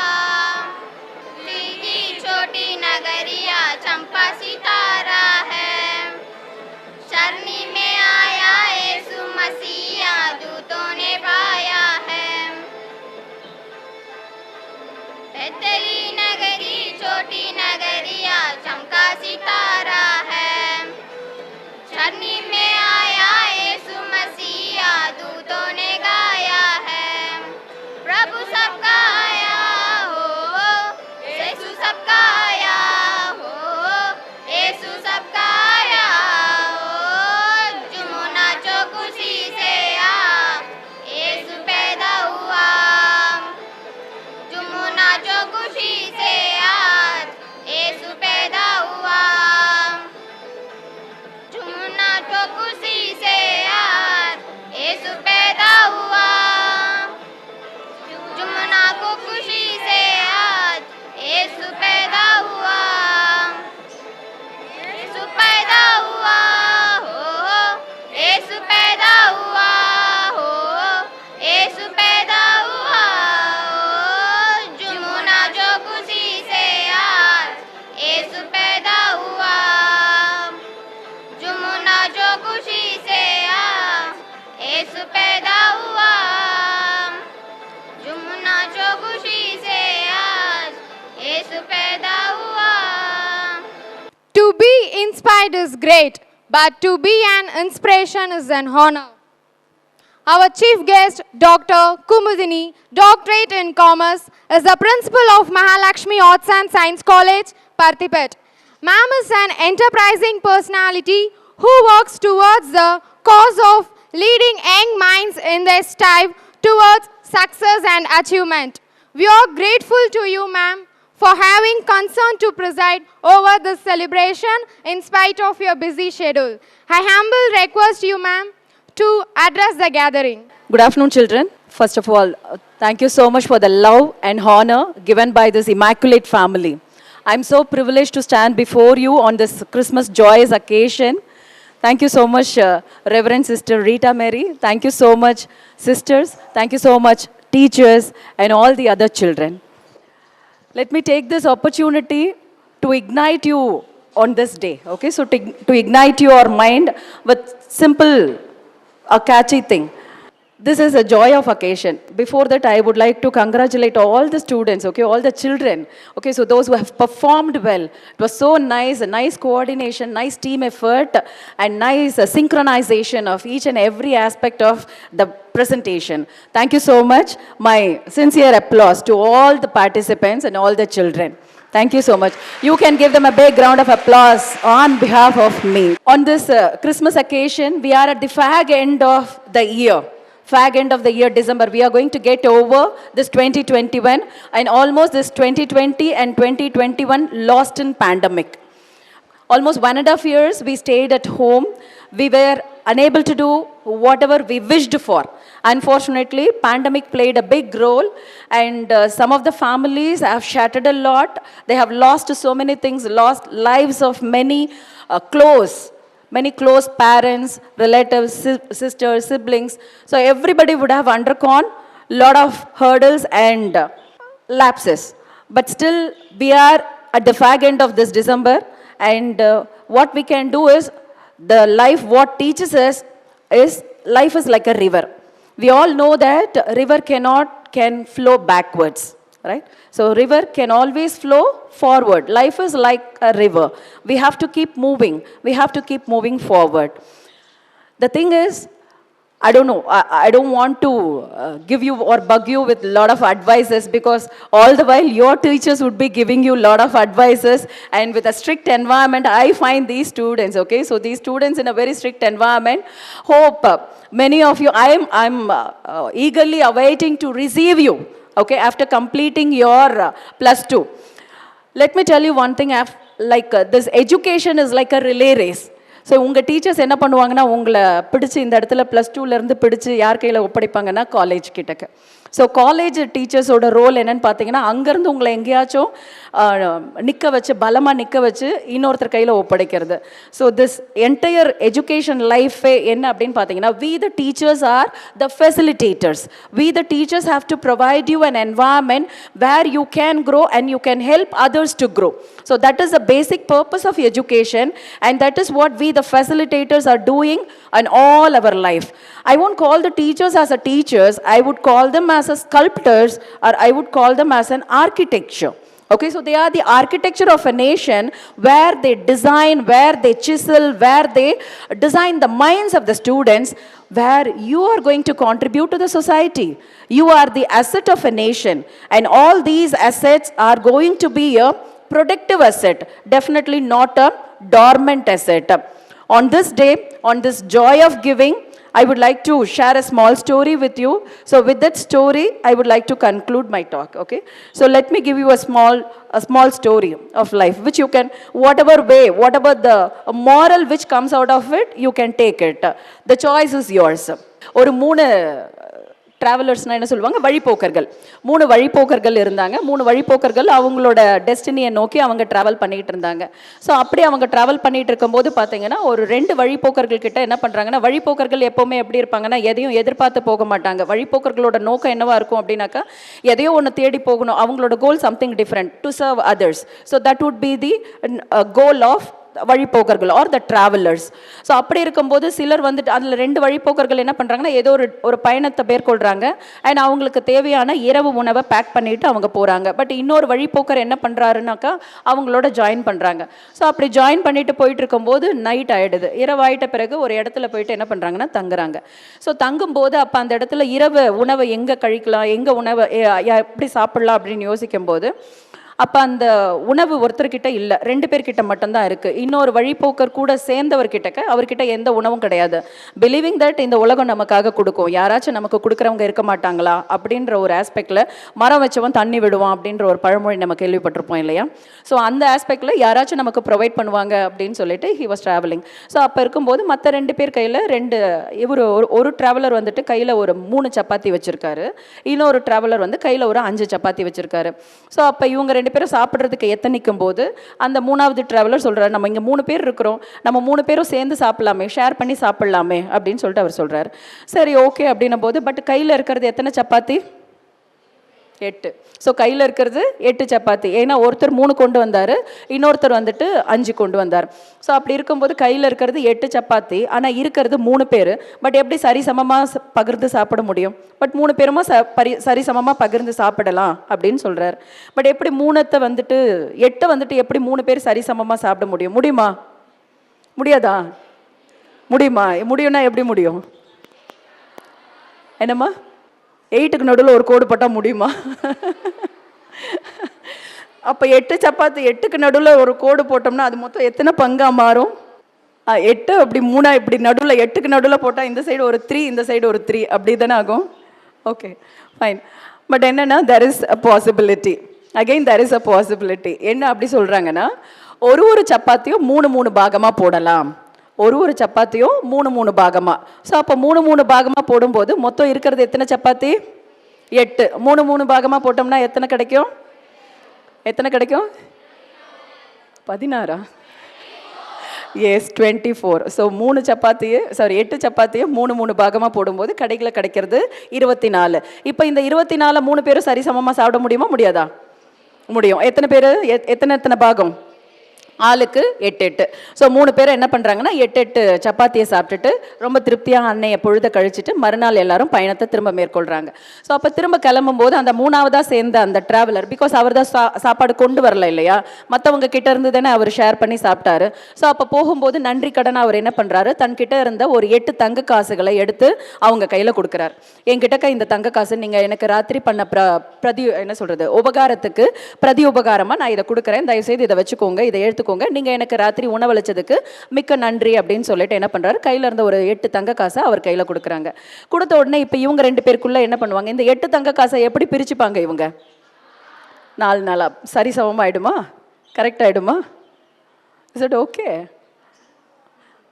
की छोटी नगरिया चंपा सितारा है। शरणी में आया यीशु मसीहा, दूतों ने पाया है। बेतली नगरी छोटी नगरिया चमका सितारा है। शरणी में आया यीशु मसीहा, दूतों ने गाया है। प्रभु सबका आया हो, यीशु सबका आया हो, यीशु सबका आया हो। झूमो नाचो खुशी से यीशु पैदा हुआ। झूमो नाचो खुशी से यीशु पैदा हुआ। झूमो नाचो खुशी से यीशु पैदा हुआ। झूमो नाचो खुशी से यीशु पैदा हुआ। यीशु पैदा हुआ हो, यीशु पैदा हुआ हो, यीशु पैदा हुआ हो। झूमो नाचो खुशी से यीशु पैदा हुआ। झूमो नाचो खुशी से यीशु पैदा हुआ। झूमो नाचो खुशी से यीशु पैदा हुआ। To be inspired is great, but to be an inspiration is an honor. Our chief guest, Dr. Kumudini, Doctorate in Commerce, is the principal of Mahalakshmi Arts and Science College, Parthipat. Ma'am is an enterprising personality who works towards the cause of leading young minds in their strive towards success and achievement. We are grateful to you, ma'am, for having concern to preside over this celebration in spite of your busy schedule. I humble request you, ma'am, to address the gathering. Good afternoon, children. First of all, thank you so much for the love and honor given by this immaculate family. I'm so privileged to stand before you on this Christmas joyous occasion. Thank you so much, Reverend Sister Rita Mary. Thank you so much, sisters. Thank you so much, teachers, and all the other children. Let me take this opportunity to ignite you on this day, okay? So to ignite your mind with simple, a catchy thing. This is a joy of occasion. Before that, I would like to congratulate all the students, okay, all the children, okay, so those who have performed well. It was so nice, a nice coordination, nice team effort, and nice synchronization of each and every aspect of the presentation. Thank you so much. My sincere applause to all the participants and all the children. Thank you so much. You can give them a big round of applause on behalf of me. On this Christmas occasion, we are at the fag end of the year. Fag end of the year, December. We are going to get over this 2021 and almost this 2020 and 2021 lost in pandemic. Almost 1.5 years we stayed at home. We were unable to do whatever we wished for. Unfortunately, pandemic played a big role, and some of the families have shattered a lot. They have lost so many things, lost lives of many many close parents, relatives, sisters, siblings. So everybody would have undergone a lot of hurdles and lapses. But still, we are at the fag end of this December, and what we can do is, the life what teaches us is, life is like a river. We all know that river can flow backwards, right? So river can always flow forward. Life is like a river. We have to keep moving. We have to keep moving forward. The thing is, I don't know, I don't want to give you or bug you with a lot of advices, because all the while your teachers would be giving you a lot of advices, and with a strict environment, I find these students, okay, so these students in a very strict environment, hope many of you, I'm eagerly awaiting to receive you, okay, after completing your plus 2. Let me tell you one thing, this education is like a relay race. So உங்கள் teachers என்ன பண்ணுவாங்கன்னா, உங்களை பிடிச்சி இந்த இடத்துல plus டூலேருந்து பிடிச்சி யார் கையில் ஒப்படைப்பாங்கன்னா காலேஜ் கிட்டக்கு. ஸோ காலேஜ் டீச்சர்ஸோட ரோல் என்னென்னு பார்த்தீங்கன்னா, அங்கேருந்து உங்களை எங்கேயாச்சும் நிற்க வச்சு, பலமாக நிற்க வச்சு இன்னொருத்தர் கையில் ஒப்படைக்கிறது. ஸோ திஸ் என்டையர் எஜுகேஷன் லைஃபே என்ன அப்படின்னு பார்த்தீங்கன்னா, we the teachers are the facilitators. We the teachers have to provide you an environment where you can grow and you can help others to grow. So that is the basic purpose of education, and that is what we the facilitators are doing in all our life. I won't call the teachers as a teachers, I would call them as a sculptors, or I would call them as an architecture. Okay, so they are the architecture of a nation, where they design, where they chisel, where they design the minds of the students, where you are going to contribute to the society. You are the asset of a nation, and all these assets are going to be a productive asset, definitely not a dormant asset. On this day, on this joy of giving, I would like to share a small story with you. So with that story, I would like to conclude my talk, okay? So let me give you a small story of life, which you can, whatever way, whatever the moral which comes out of it, you can take it. The choice is yours. ஒரு 3 ட்ராவலர்ஸ்னால் என்ன சொல்லுவாங்க, வழிப்போக்கர்கள். 3 வழிப்போக்கர்கள் இருந்தாங்க. 3 வழிப்போக்கர்கள் அவங்களோட டெஸ்டினியை நோக்கி அவங்க travel பண்ணிகிட்டு இருந்தாங்க. So அப்படி அவங்க ட்ராவல் பண்ணிகிட்டு இருக்கும்போது பார்த்தீங்கன்னா, ஒரு 2 வழிப்போக்கர்கள் கிட்ட என்ன பண்ணுறாங்கன்னா, வழிப்போக்கர்கள் எப்போவுமே எப்படி இருப்பாங்கன்னா, எதையும் எதிர்பார்த்து போக மாட்டாங்க. வழிப்போக்கர்களோட நோக்கம் என்னவா இருக்கும் அப்படின்னாக்கா, எதையோ ஒன்று தேடி போகணும். அவங்களோட goal something different, to serve others. So that would be the goal of வழிப்போக்கர்கள் ஆர் த டிராவலர்ஸ். ஸோ அப்படி இருக்கும்போது சிலர் வந்துட்டு அதில் 2 வழிப்போக்கர்கள் என்ன பண்ணுறாங்கன்னா, ஏதோ ஒரு பயணத்தை மேற்கொள்கிறாங்க. அண்ட் அவங்களுக்கு தேவையான இரவு உணவை பேக் பண்ணிவிட்டு அவங்க போகிறாங்க. பட் இன்னொரு வழிப்போக்கர் என்ன பண்ணுறாருனாக்கா, அவங்களோட ஜாயின் பண்ணுறாங்க. ஸோ அப்படி ஜாயின் பண்ணிட்டு போயிட்டு இருக்கும்போது நைட் ஆகிடுது. இரவு ஆகிட்ட பிறகு ஒரு இடத்துல போயிட்டு என்ன பண்ணுறாங்கன்னா, தங்குறாங்க. ஸோ தங்கும்போது அப்போ அந்த இடத்துல இரவு உணவை எங்கே கழிக்கலாம், எங்கே உணவை எப்படி சாப்பிட்லாம் அப்படின்னு யோசிக்கும்போது, அப்போ அந்த உணவு ஒருத்தர்கிட்ட இல்லை, 2 பேர்கிட்ட மட்டும்தான் இருக்குது. இன்னொரு வழிப்போக்கர் கூட சேர்ந்தவர்கிட்ட அவர்கிட்ட எந்த உணவும் கிடையாது. பிலீவிங் தட் இந்த உலகம் நமக்காக கொடுக்கும், யாராச்சும் நமக்கு கொடுக்குறவங்க இருக்க மாட்டாங்களா அப்படின்ற ஒரு ஆஸ்பெக்டில், மரம் வச்சவன் தண்ணி விடுவான் அப்படின்ற ஒரு பழமொழி நம்ம கேள்விப்பட்டிருப்போம் இல்லையா. ஸோ அந்த ஆஸ்பெக்டில் யாராச்சும் நமக்கு ப்ரொவைட் பண்ணுவாங்க அப்படின்னு சொல்லிட்டு ஹி வாஸ் ட்ராவலிங். ஸோ அப்போ இருக்கும்போது மற்ற 2 பேர் கையில் ஒரு ட்ராவலர் வந்துட்டு கையில் ஒரு 3 சப்பாத்தி வச்சுருக்காரு. இன்னொரு ட்ராவலர் வந்து கையில் ஒரு 5 சப்பாத்தி வச்சுருக்காரு. ஸோ அப்போ இவங்க 2 பேரும் சாப்பிட்றதுக்கு எத்தனைக்கும் போது அந்த 3வது ட்ராவலர் சொல்கிறார், நம்ம இங்கே 3 பேர் இருக்கிறோம், நம்ம 3 பேரும் சேர்ந்து சாப்பிட்லாமே, ஷேர் பண்ணி சாப்பிட்லாமே அப்படின்னு சொல்லிட்டு அவர் சொல்கிறார். சரி ஓகே அப்படின்னும் போது, பட் கையில் இருக்கிறது எத்தனை சப்பாத்தி? 8. ஸோ கையில் இருக்கிறது 8 சப்பாத்தி. ஏன்னா ஒருத்தர் 3 கொண்டு வந்தார், இன்னொருத்தர் வந்துட்டு 5 கொண்டு வந்தார். ஸோ அப்படி இருக்கும்போது கையில் இருக்கிறது 8 சப்பாத்தி, ஆனால் இருக்கிறது 3 பேர். பட் எப்படி சரிசமமாக பகிர்ந்து சாப்பிட முடியும்? பட் 3 பேருமா சரிசமமாக பகிர்ந்து சாப்பிடலாம் அப்படின்னு சொல்கிறார். பட் எப்படி 8 வந்துட்டு எப்படி 3 பேர் சரிசமமாக சாப்பிட முடியும்? முடியுமா? முடியாதா? முடியுமா? முடியும்னா எப்படி முடியும்? என்னம்மா? 8க்கு நடுவில் ஒரு கோடு போட்டால் முடியுமா? அப்போ 8 சப்பாத்தி 8க்கு நடுவில் ஒரு கோடு போட்டோம்னா அது மொத்தம் எத்தனை பங்காக மாறும்? 8 அப்படி 3 இப்படி நடுவில் 8க்கு நடுவில் போட்டால் இந்த சைடு ஒரு 3, இந்த சைடு ஒரு 3, அப்படி தானே ஆகும். Okay fine. பட் என்னென்னா, there is a possibility. Again there is a possibility. என்ன அப்படி சொல்கிறாங்கன்னா, ஒரு சப்பாத்தியும் 3 பாகமாக போடலாம். ஒரு சப்பாத்தியும் 3 பாகமாக. ஸோ அப்போ 3 பாகமாக போடும்போது மொத்தம் இருக்கிறது எத்தனை சப்பாத்தி? 8. 3 பாகமாக போட்டோம்னா எத்தனை கிடைக்கும்? 16. எஸ், 24. ஸோ 8 சப்பாத்தியை 3 பாகமாக போடும்போது கடையில் கிடைக்கிறது 24. இப்போ இந்த 24 3 பேரும் சரிசமமாக சாப்பிட முடியுமா? முடியாதா? முடியும். எத்தனை பேர்? எத்தனை பாகம்? ஆளுக்கு 8 ஸோ 3 பேர் என்ன பண்ணுறாங்கன்னா 8 சப்பாத்தியை சாப்பிட்டுட்டு ரொம்ப திருப்தியாக அன்னைய பொழுத கழிச்சிட்டு மறுநாள் எல்லாரும் பயணத்தை திரும்ப மேற்கொள்கிறாங்க. ஸோ அப்போ திரும்ப கிளம்பும்போது அந்த 3ஆவதாக சேர்ந்த அந்த டிராவலர், பிகாஸ் அவர் தான் சாப்பாடு கொண்டு வரல இல்லையா, மற்றவங்க கிட்ட இருந்து தானே அவர் ஷேர் பண்ணி சாப்பிட்டாரு. ஸோ அப்போ போகும்போது நன்றி கடன் அவர் என்ன பண்ணுறாரு, தன்கிட்ட இருந்த ஒரு 8 தங்க காசுகளை எடுத்து அவங்க கையில் கொடுக்குறாரு. என்கிட்ட இந்த தங்க காசு நீங்கள் எனக்கு ராத்திரி பண்ண என்ன சொல்கிறது உபகாரத்துக்கு பிரதி உபகாரமாக நான் இதை கொடுக்குறேன், தயவுசெய்து இதை வச்சுக்கோங்க, இதை எடுத்துக்கோங்க, நீங்கள் எனக்கு ராத்திரி உணவளிச்சதுக்கு மிக்க நன்றி அப்படின்னு சொல்லிட்டு என்ன பண்ணுறாரு, கையில் இருந்த ஒரு 8 தங்க காசை அவர் கையில் கொடுக்குறாங்க. கொடுத்த உடனே இப்போ இவங்க 2 பேருக்குள்ளே என்ன பண்ணுவாங்க, இந்த 8 தங்க காசை எப்படி பிரிச்சுப்பாங்க இவங்க? 4 நாளாக சரி சமமாயிடுமா, கரெக்ட் ஆகிடுமா? Is it okay?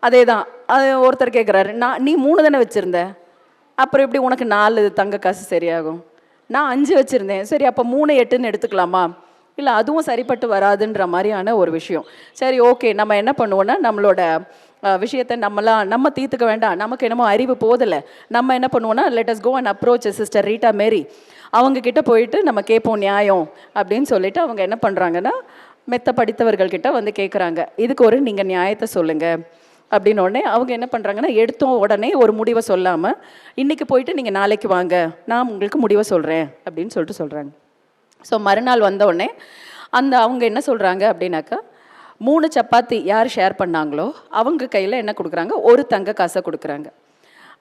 அதே தான். அது ஒருத்தர் கேட்குறாரு, நீ 3 தானே வச்சுருந்த, அப்புறம் எப்படி உனக்கு 4 தங்க காசு சரியாகும்? நான் 5 வச்சுருந்தேன், சரி அப்போ 3 8ன்னு எடுத்துக்கலாமா? இல்லை அதுவும் சரிப்பட்டு வராதுன்ற மாதிரியான ஒரு விஷயம். சரி ஓகே, நம்ம என்ன பண்ணுவோன்னா நம்மளோட விஷயத்தை நம்ம தீர்த்துக்க வேண்டாம், நமக்கு என்னமோ அறிவு போதலை, நம்ம என்ன பண்ணுவோன்னா let us go and approach sister Rita Mary, அவங்கக்கிட்ட போயிட்டு நம்ம கேட்போம் நியாயம் அப்படின்னு சொல்லிட்டு அவங்க என்ன பண்ணுறாங்கன்னா மெத்த படித்தவர்கள்கிட்ட வந்து கேட்குறாங்க, இதுக்கு ஒரு நீங்கள் நியாயத்தை சொல்லுங்கள் அப்படின்னு. உடனே அவங்க என்ன பண்ணுறாங்கன்னா எடுத்தோம் உடனே ஒரு முடிவை சொல்லாமல் இன்றைக்கி போயிட்டு நீங்கள் நாளைக்கு வாங்க நான் உங்களுக்கு முடிவை சொல்கிறேன் அப்படின்னு சொல்கிறாங்க. ஸோ மறுநாள் வந்தவுடனே அவங்க என்ன சொல்கிறாங்க அப்படின்னாக்கா 3 சப்பாத்தி யார் ஷேர் பண்ணாங்களோ அவங்க கையில் என்ன கொடுக்குறாங்க, ஒரு தங்க காசை கொடுக்குறாங்க.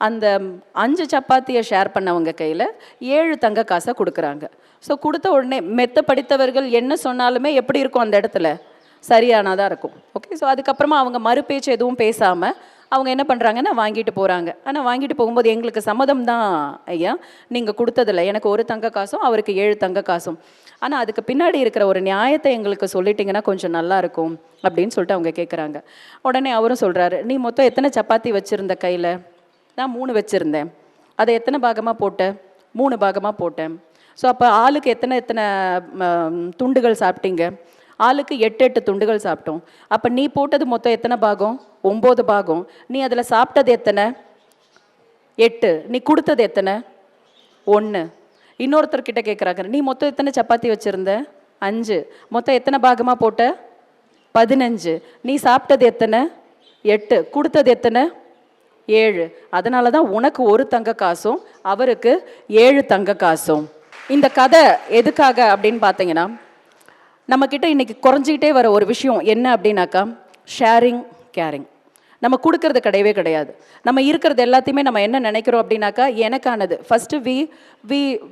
அந்த 5 சப்பாத்தியை ஷேர் பண்ணவங்க கையில் 7 தங்க காசை கொடுக்குறாங்க. ஸோ கொடுத்த உடனே மெத்த படித்தவர்கள் என்ன சொன்னாலுமே எப்படி இருக்கும் அந்த இடத்துல, சரியானதாக இருக்கும். ஓகே, ஸோ அதுக்கப்புறமா அவங்க மறுபேச்சு எதுவும் பேசாமல் அவங்க என்ன பண்ணுறாங்கன்னா வாங்கிட்டு போகிறாங்க. ஆனால் வாங்கிட்டு போகும்போது எங்களுக்கு சம்மதம் தான் ஐயா, நீங்கள் கொடுத்ததில்ல, எனக்கு ஒரு தங்க காசும் அவருக்கு 7 தங்க காசும், ஆனால் அதுக்கு பின்னாடி இருக்கிற ஒரு நியாயத்தை எங்களுக்கு சொல்லிட்டிங்கன்னா கொஞ்சம் நல்லாயிருக்கும் அப்படின்னு சொல்லிட்டு அவங்க கேட்குறாங்க. உடனே அவரும் சொல்கிறாரு, நீ மொத்தம் எத்தனை சப்பாத்தி வச்சுருந்த கையில்? நான் 3 வச்சுருந்தேன். அதை எத்தனை பாகமாக போட்டேன்? 3 பாகமாக போட்டேன். ஸோ அப்போ ஆளுக்கு எத்தனை துண்டுகள் சாப்பிட்டீங்க? ஆளுக்கு 8 துண்டுகள் சாப்பிட்டோம். அப்போ நீ போட்டது மொத்தம் எத்தனை பாகம்? 9 பாகம். நீ அதில் சாப்பிட்டது எத்தனை? 8. நீ கொடுத்தது எத்தனை? 1. இன்னொருத்தர்கிட்ட கேட்குறாங்க, நீ மொத்தம் எத்தனை சப்பாத்தி வச்சுருந்த? 5. மொத்தம் எத்தனை பாகமாக போட்ட? 15. நீ சாப்பிட்டது எத்தனை? 8. கொடுத்தது எத்தனை? 7. அதனால தான் உனக்கு ஒரு தங்க காசும் அவருக்கு 7 தங்க காசும். இந்த கதை எதுக்காக அப்படின்னு பார்த்தீங்கன்னா, நம்மக்கிட்ட இன்றைக்கி குறைஞ்சிக்கிட்டே வர ஒரு விஷயம் என்ன அப்படின்னாக்கா ஷேரிங் கேரிங். நம்ம கொடுக்கறது கிடையவே கிடையாது. நம்ம இருக்கிறது எல்லாத்தையுமே நம்ம என்ன நினைக்கிறோம் அப்படின்னாக்கா எனக்கானது. First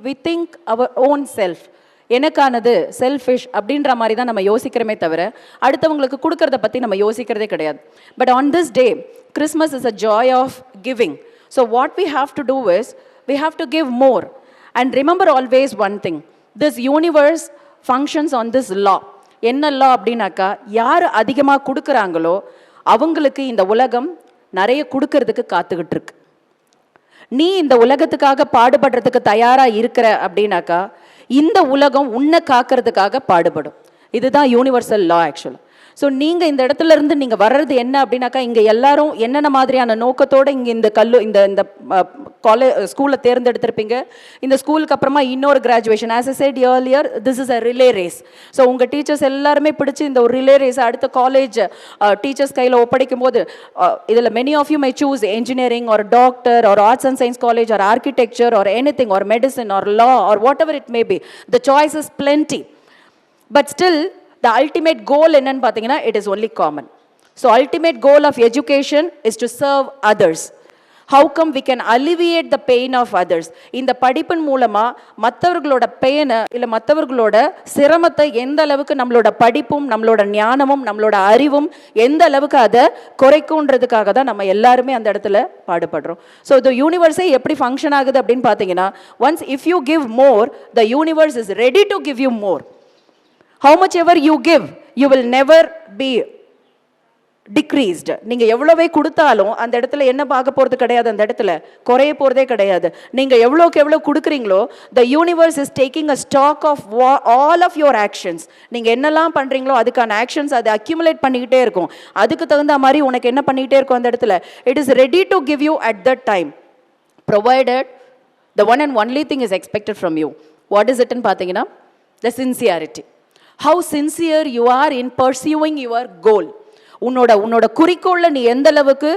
we think our own self, எனக்கானது செல்ஃபிஷ் அப்படின்ற மாதிரி தான் நம்ம யோசிக்கிறோமே தவிர அடுத்தவங்களுக்கு கொடுக்கறத பற்றி நம்ம யோசிக்கிறதே கிடையாது. But on this day Christmas is a joy of giving. So what we have to do is we have to give more and remember always one thing, this universe functions on this law. என்ன law அப்படின்னாக்கா யார் அதிகமாக கொடுக்குறாங்களோ அவங்களுக்கு இந்த உலகம் நிறைய கொடுக்கறதுக்கு காத்துக்கிட்டு இருக்கு. நீ இந்த உலகத்துக்காக பாடுபடுறதுக்கு தயாராக இருக்கிற அப்படின்னாக்கா இந்த உலகம் உன்னை காக்கிறதுக்காக பாடுபடும். இதுதான் யூனிவர்சல் லா ஆக்சுவலாக. ஸோ நீங்கள் இந்த இடத்துல இருந்து நீங்கள் வர்றது என்ன அப்படின்னாக்கா இங்கே எல்லாரும் என்னென்ன மாதிரியான நோக்கத்தோடு இங்கே இந்த இந்த ஸ்கூலை தேர்ந்தெடுத்திருப்பீங்க. இந்த ஸ்கூலுக்கு அப்புறமா இன்னொரு graduation. As I set earlier, this is a relay race. So உங்கள் டீச்சர்ஸ் எல்லாருமே பிடிச்சி இந்த ஒரு ரிலே ரேஸை அடுத்த காலேஜ் டீச்சர்ஸ் கையில் ஒப்படைக்கும் போது இதில் many of you may choose engineering or doctor or arts and science college or architecture or anything or medicine or law or whatever it may be. The choice is plenty. But still the ultimate goal என்னன்னு பார்த்தீங்கன்னா it is only common. So ultimate goal of education is to serve others. How come we can alleviate the pain of others? இந்த படிப்பின் மூலமாக மற்றவர்களோட பெயினை இல்லை மற்றவர்களோட சிரமத்தை எந்த அளவுக்கு நம்மளோட படிப்பும் நம்மளோட ஞானமும் நம்மளோட அறிவும் எந்த அளவுக்கு அதை குறைக்கும்ன்றதுக்காக தான் நம்ம எல்லாருமே அந்த இடத்துல பாடுபடுறோம். ஸோ இந்த யூனிவர்ஸே எப்படி ஃபங்க்ஷன் ஆகுது அப்படின்னு பார்த்தீங்கன்னா once if you give more, the universe is ready to give you more. How much ever you give, you will never be decreased. நீங்கள் எவ்வளோவே கொடுத்தாலும் அந்த இடத்துல என்ன பார்க்க போகிறது கிடையாது, அந்த இடத்துல குறைய போகிறதே கிடையாது. நீங்கள் எவ்வளோக்கு எவ்வளோ கொடுக்குறீங்களோ the universe is taking a stock of all of your actions. நீங்கள் என்னெல்லாம் பண்ணுறீங்களோ அதுக்கான ஆக்ஷன்ஸ் அதை அக்யூமுலேட் பண்ணிக்கிட்டே இருக்கும். அதுக்கு தகுந்த மாதிரி உனக்கு என்ன பண்ணிக்கிட்டே இருக்கும் அந்த இடத்துல. It is ready to give you at that time, provided the one and only thing is expected from you. What is it ன்னு பார்த்தீங்கன்னா the sincerity. how sincere you are in pursuing your goal. உன்னோட குறிக்கோளில் நீ எந்த அளவுக்கு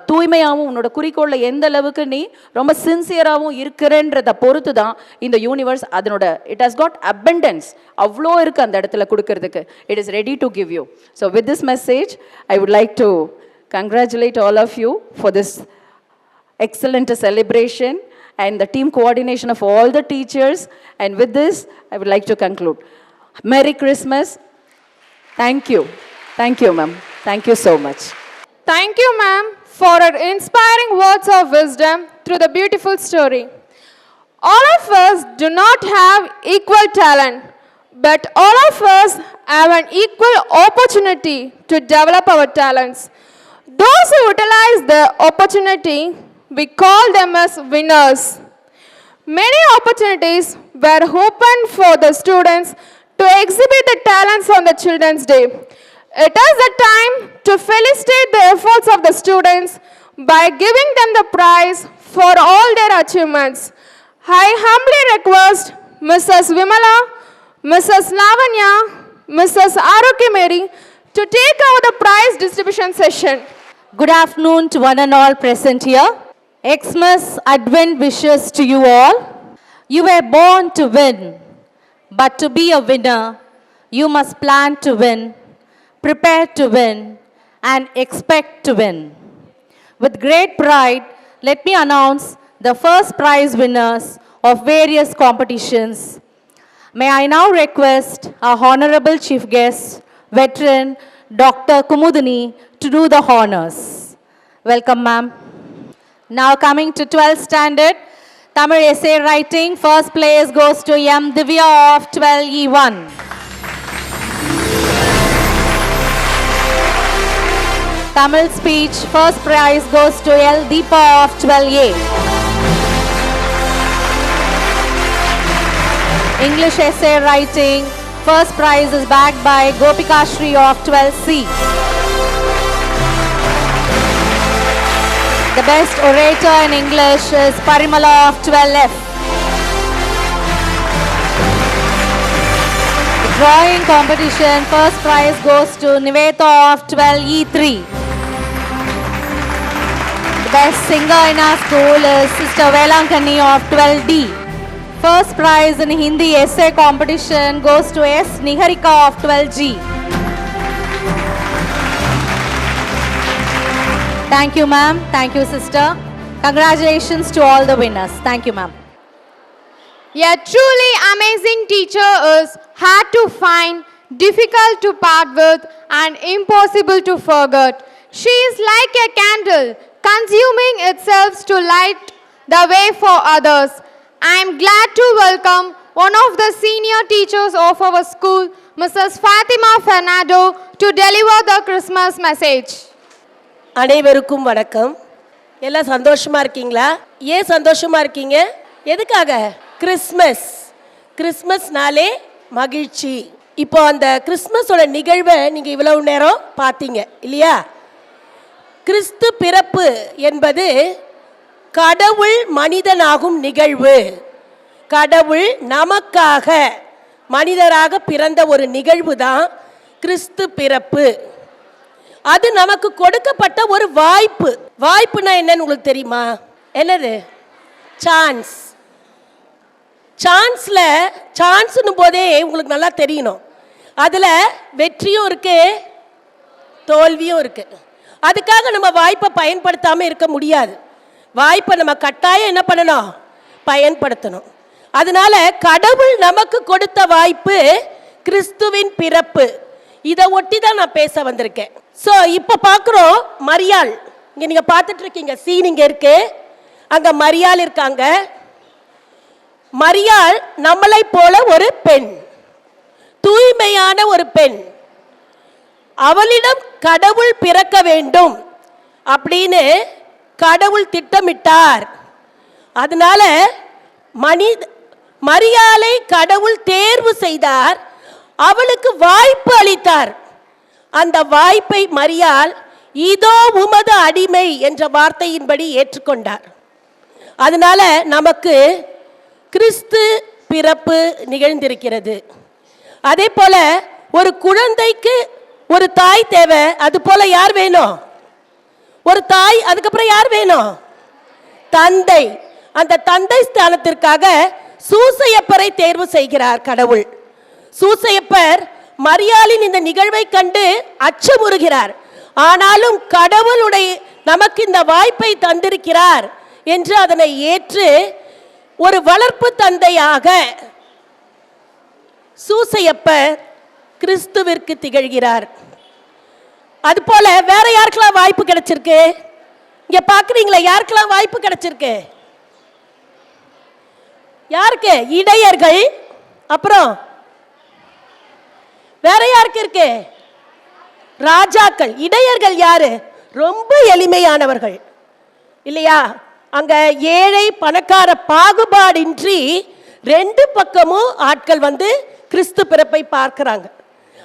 தூய்மையாகவும் உன்னோட குறிக்கோளில் எந்த அளவுக்கு நீ ரொம்ப சின்சியராகவும் இருக்கிறன்றதை பொறுத்து தான் இந்த யூனிவர்ஸ் அதனோட இட் ஹஸ் காட் அபண்டன்ஸ் அவ்வளோ இருக்குது அந்த இடத்துல கொடுக்கறதுக்கு. It is ready to give you. So with this message I would like to congratulate all of you for this excellent celebration and the team coordination of all the teachers. And with this, I would like to conclude. Merry Christmas. Thank you. Thank you, ma'am. Thank you so much. Thank you, ma'am, for her inspiring words of wisdom through the beautiful story. All of us do not have equal talent, but all of us have an equal opportunity to develop our talents. Those who utilize the opportunity, we call them as winners. Many opportunities were opened for the students to exhibit the talents on the Children's Day. It is the time to felicitate the efforts of the students by giving them the prize for all their achievements. I humbly request Mrs. Vimala, Mrs. Lavanya, Mrs. Aruki Mary to take over the prize distribution session. Good afternoon to one and all present here. Xmas Advent wishes to you all. You were born to win, but to be a winner, you must plan to win, prepare to win, and expect to win. With great pride, let me announce the first prize winners of various competitions. May I now request our Honorable Chief Guest, veteran Dr. Kumudini, to do the honors. Welcome, ma'am. Now coming to 12th standard, Tamil essay writing, first place goes to M. Divya of 12E1. Tamil speech, first prize goes to L. Deepa of 12A. English essay writing, first prize is backed by Gopika Shri of 12C. The best orator in English is Parimala of 12F. The drawing competition, first prize goes to Nivetha of 12E3. The best singer in our school is Sister Velankani of 12D. First prize in Hindi essay competition goes to S. Niharika of 12G. Thank you, ma'am. Thank you, sister. Congratulations to all the winners. Thank you, ma'am. A truly amazing teacher is hard to find, difficult to part with, and impossible to forget. She is like a candle, consuming itself to light the way for others. I am glad to welcome one of the senior teachers of our school, Mrs. Fatima Fernando, to deliver the Christmas message. அனைவருக்கும் வணக்கம். எல்லாம் சந்தோஷமாக இருக்கீங்களா? ஏன் சந்தோஷமாக இருக்கீங்க? எதுக்காக? கிறிஸ்மஸ்னாலே மகிழ்ச்சி. இப்போ அந்த கிறிஸ்மஸோட நிகழ்வை நீங்கள் இவ்வளவு நேரம் பார்த்தீங்க இல்லையா? கிறிஸ்து பிறப்பு என்பது கடவுள் மனிதனாகும் நிகழ்வு. கடவுள் நமக்காக மனிதராக பிறந்த ஒரு நிகழ்வு தான் கிறிஸ்து பிறப்பு. அது நமக்கு கொடுக்கப்பட்ட ஒரு வாய்ப்பு. வாய்ப்புனா என்னன்னு உங்களுக்கு தெரியுமா? என்னது? சான்ஸ். சான்ஸ்னு போதே உங்களுக்கு நல்லா தெரியணும். அதில் வெற்றியும் இருக்கு, தோல்வியும் இருக்கு. அதுக்காக நம்ம வாய்ப்பை பயன்படுத்தாமல் இருக்க முடியாது. வாய்ப்பை நம்ம கட்டாயம் என்ன பண்ணணும்? பயன்படுத்தணும். அதனால கடவுள் நமக்கு கொடுத்த வாய்ப்பு கிறிஸ்துவின் பிறப்பு. இதை ஒட்டி தான் நான் பேச வந்திருக்கேன். ஸோ இப்போ பார்க்குறோம் மரியாள். இங்கே நீங்கள் பார்த்துட்டு இருக்கீங்க, சீன் இங்கே இருக்கு, அங்கே மரியாள் இருக்காங்க. மரியாள் நம்மளை போல ஒரு பெண், தூய்மையான ஒரு பெண். அவளிடம் கடவுள் பிறக்க வேண்டும் அப்படின்னு கடவுள் திட்டமிட்டார். அதனால மரியாளை கடவுள் தேர்வு செய்தார், அவளுக்கு வாய்ப்பு அளித்தார். அந்த வாய்ப்பை மரியாள் இதோ உமது அடிமை என்ற வார்த்தையின்படி ஏற்றுக்கொண்டார். அதனால நமக்கு கிறிஸ்து பிறப்பு நிகழ்ந்திருக்கிறது. அதே போல ஒரு குழந்தைக்கு ஒரு தாய் தேவை, அது போல யார் வேணும்? ஒரு தாய். அதுக்கப்புறம் யார் வேணும்? தந்தை. அந்த தந்தை ஸ்தானத்திற்காக சூசையப்பரை தேர்வு செய்கிறார் கடவுள். சூசையப்பர் மரியாளின் இந்த நிகழ்வை கண்டு அச்சமுறுகிறார். ஆனாலும் கடவுளுடைய நமக்கு இந்த வாய்ப்பை தந்திருக்கிறார் என்று அதனை ஏற்று ஒரு வளர்ப்பு தந்தையாக சூசையப்பர் கிறிஸ்துவிற்கு திகழ்கிறார். அதுபோல வேற யாருக்கெல்லாம் வாய்ப்பு கிடைச்சிருக்கு? இங்க பாக்குறீங்களா, யாருக்கெல்லாம் வாய்ப்பு கிடைச்சிருக்கு? யாருக்கு? இடையர்கள். அப்புறம் வேற யாருக்கு இருக்கு? ராஜாக்கள். இடையர்கள் யாரு? ரொம்ப எளிமையானவர்கள் இல்லையா? அங்க ஏழை பணக்கார பாகுபாடின்றி ரெண்டு பக்கமும் ஆட்கள் வந்து கிறிஸ்து பிறப்பை பார்க்கிறாங்க.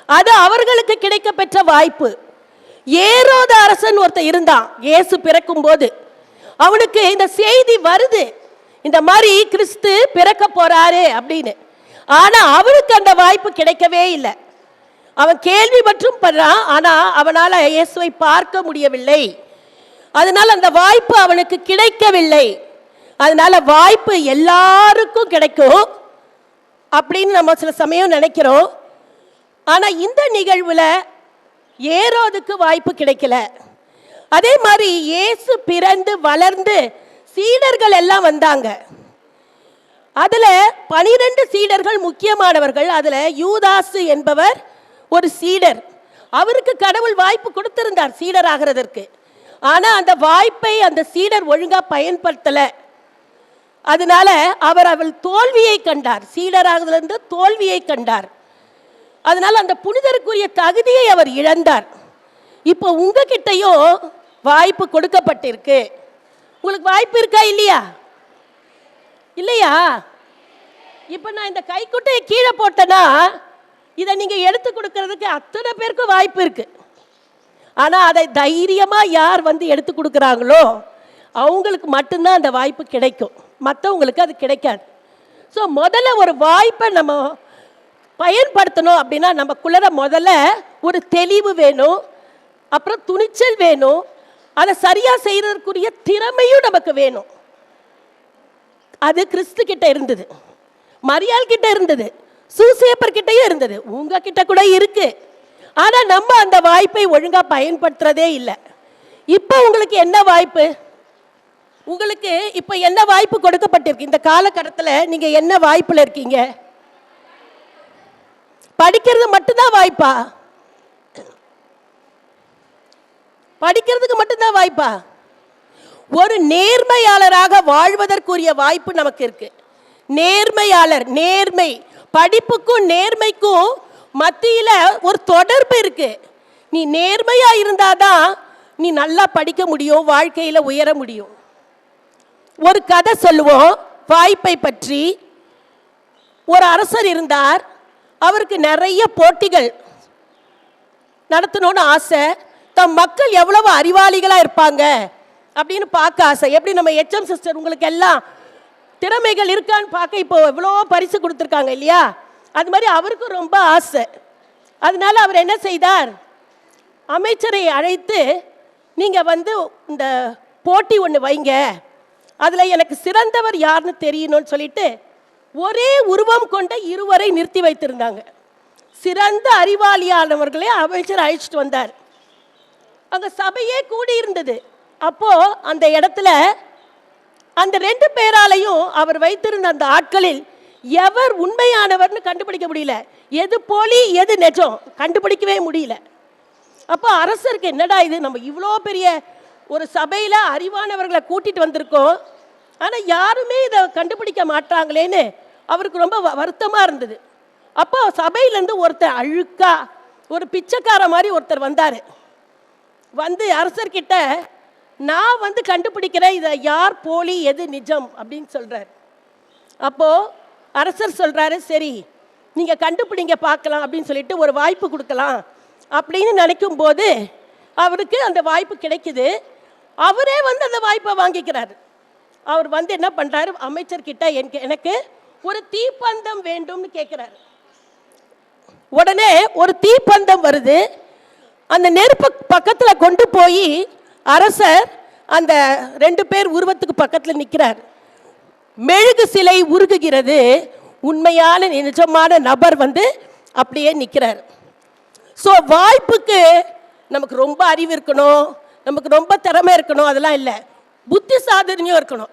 அது அவர்களுக்கு கிடைக்க பெற்ற வாய்ப்பு. ஏரோது அரசன் ஒருத்தர் இருந்தான் இயேசு பிறக்கும் போது. அவனுக்கு இந்த செய்தி வருது, இந்த மாதிரி கிறிஸ்து பிறக்க போறாரு அப்படின்னு. ஆனா அவனுக்கு அந்த வாய்ப்பு கிடைக்கவே இல்லை. அவன் கேள்வி மற்றும் பண்றான், ஆனா அவனால இயேசுவை பார்க்க முடியவில்லை. அதனால அந்த வாய்ப்பு அவனுக்கு கிடைக்கவில்லை. அதனால வாய்ப்பு எல்லாருக்கும் கிடைக்கும் அப்படின்னு நம்ம சில சமயம் நினைக்கிறோம். ஆனா இந்த நிகழ்வுல ஏரோதுக்கு வாய்ப்பு கிடைக்கல. அதே மாதிரி இயேசு பிறந்து வளர்ந்து சீடர்கள் எல்லாம் வந்தாங்க. அதுல 12 சீடர்கள் முக்கியமானவர்கள். அதுல யூதாசு என்பவர் ஒரு சீடர். அவருக்கு கடவுள் வாய்ப்பு கொடுத்திருந்தார் சீடர் ஆகிறதற்கு. ஆனா அந்த வாய்ப்பை அந்த சீடர் ஒழுங்கா பயன்படுத்தல. அதனால அவள் தோல்வியை கண்டார். சீடராகிறதுல தோல்வியை கண்டார். அதனால அந்த புனிதருக்குரிய தகுதியை அவர் இழந்தார். இப்போ உங்ககிட்டயும் வாய்ப்பு கொடுக்கப்பட்டிருக்கு. உங்களுக்கு வாய்ப்பு இருக்கா இல்லையா? இல்லையா? இப்ப நான் இந்த கைக்குட்டையை கீழே போட்டேன்னா இதை நீங்க எடுத்து கொடுக்கறதுக்கு அத்தனை பேருக்கு வாய்ப்பு இருக்கு. ஆனா அதை தைரியமா யார் வந்து எடுத்து கொடுக்குறாங்களோ அவங்களுக்கு மட்டும்தான் அந்த வாய்ப்பு கிடைக்கும். மற்றவங்களுக்கு அது கிடைக்காது. ஸோ முதல்ல ஒரு வாய்ப்பை நம்ம பயன்படுத்தணும் அப்படின்னா நமக்குள்ள முதல்ல ஒரு தெளிவு வேணும், அப்புறம் துணிச்சல் வேணும், அதை சரியா செய்யறதுக்குரிய திறமையும் நமக்கு வேணும். அது கிறிஸ்து கிட்ட இருந்தது, மரியாள் கிட்ட இருந்தது, சூசேப்பர் கிட்டயும் இருந்தது, உங்ககிட்ட கூட இருக்கு. ஆனா நம்ம அந்த வாய்ப்பை ஒழுங்கா பயன்படுத்துறதே இல்லை. இப்ப உங்களுக்கு என்ன வாய்ப்பு? உங்களுக்கு இப்ப என்ன வாய்ப்பு கொடுக்கப்பட்டிருக்கு? இந்த காலகட்டத்தில் நீங்க என்ன வாய்ப்புல இருக்கீங்க? படிக்கிறது மட்டும்தான் வாய்ப்பா? படிக்கிறதுக்கு மட்டும்தான் வாய்ப்பா? ஒரு நேர்மையாளராக வாழ்வதற்குரிய வாய்ப்பு நமக்கு இருக்கு. நேர்மையாளர், நேர்மை, படிப்புக்கும் நேர்மைக்கும் மத்தியில ஒரு தொடர்பு இருக்கு. நீ நேர்மையா இருந்தாதான் நீ நல்லா படிக்க முடியும், வாழ்க்கையில உயர முடியும். ஒரு கதை சொல்லுவோம் வாய்ப்பை பற்றி. ஒரு அரசர் இருந்தார். அவருக்கு நிறைய போட்டிகள் நடத்தணும்னு ஆசை. தம் மக்கள் எவ்வளவு அறிவாளிகளா இருப்பாங்க அப்படின்னு பார்க்க ஆசை. எப்படி நம்ம HM சிஸ்டர் உங்களுக்கு எல்லாம் திறமைகள் இருக்கான்னு பார்க்க இப்போ எவ்வளோ பரிசு கொடுத்துருக்காங்க இல்லையா? அது மாதிரி அவருக்கும் ரொம்ப ஆசை. அதனால அவர் என்ன செய்தார்? அமைச்சரை அழைத்து நீங்கள் வந்து இந்த போட்டி ஒன்று வைங்க, அதில் எனக்கு சிறந்தவர் யாருன்னு தெரியணும்னு சொல்லிட்டு ஒரே உருவம் கொண்ட இருவரை நிறுத்தி வைத்திருந்தாங்க. சிறந்த அறிவாளியானவர்களே அமைச்சர் அழைச்சிட்டு வந்தார். அங்கே சபையே கூடியிருந்தது. அப்போ அந்த இடத்துல அந்த 2 பேராலையும் அவர் வைத்திருந்த அந்த ஆட்களில் எவர் உண்மையானவர்னு கண்டுபிடிக்க முடியல. எது போலி எது நிஜம் கண்டுபிடிக்கவே முடியல. அப்போ அரசருக்கு என்னடா இது, நம்ம இவ்வளோ பெரிய ஒரு சபையில் அறிவானவர்களை கூட்டிட்டு வந்திருக்கோம், ஆனால் யாருமே இதை கண்டுபிடிக்க மாட்டாங்களேன்னு அவருக்கு ரொம்ப வருத்தமாக இருந்தது. அப்போ சபையிலேருந்து ஒருத்தர் அழுக்கா ஒரு பிச்சைக்கார மாதிரி ஒருத்தர் வந்தார். வந்து அரசர்கிட்ட நான் வந்து கண்டுபிடிக்கிறேன் இதை யார் போலி எது நிஜம் அப்படின்னு சொல்கிறார். அப்போது அரசர் சொல்கிறாரு, சரி நீங்கள் கண்டுபிடிங்க பார்க்கலாம் அப்படின்னு சொல்லிட்டு ஒரு வாய்ப்பு கொடுக்கலாம் அப்படின்னு நினைக்கும் போது அவருக்கு அந்த வாய்ப்பு கிடைக்குது. அவரே வந்து அந்த வாய்ப்பை வாங்கிக்கிறார். அவர் வந்து என்ன பண்ணுறாரு, அமைச்சர்கிட்ட எனக்கு ஒரு தீப்பந்தம் வேண்டும்னு கேட்குறாரு. உடனே ஒரு தீப்பந்தம் வருது. அந்த நெருப்பு பக்கத்தில் கொண்டு போய் அரசர் அந்த 2 பேர் உருவத்துக்கு பக்கத்தில் நிற்கிறார். மெழுகு சிலை உருகுகிறது. உண்மையான நிஜமான நபர் வந்து அப்படியே நிற்கிறார். ஸோ வாய்ப்புக்கு நமக்கு ரொம்ப அறிவு இருக்கணும், நமக்கு ரொம்ப திறமை இருக்கணும், அதெல்லாம் இல்லை. புத்தி சாதுரியம் இருக்கணும்.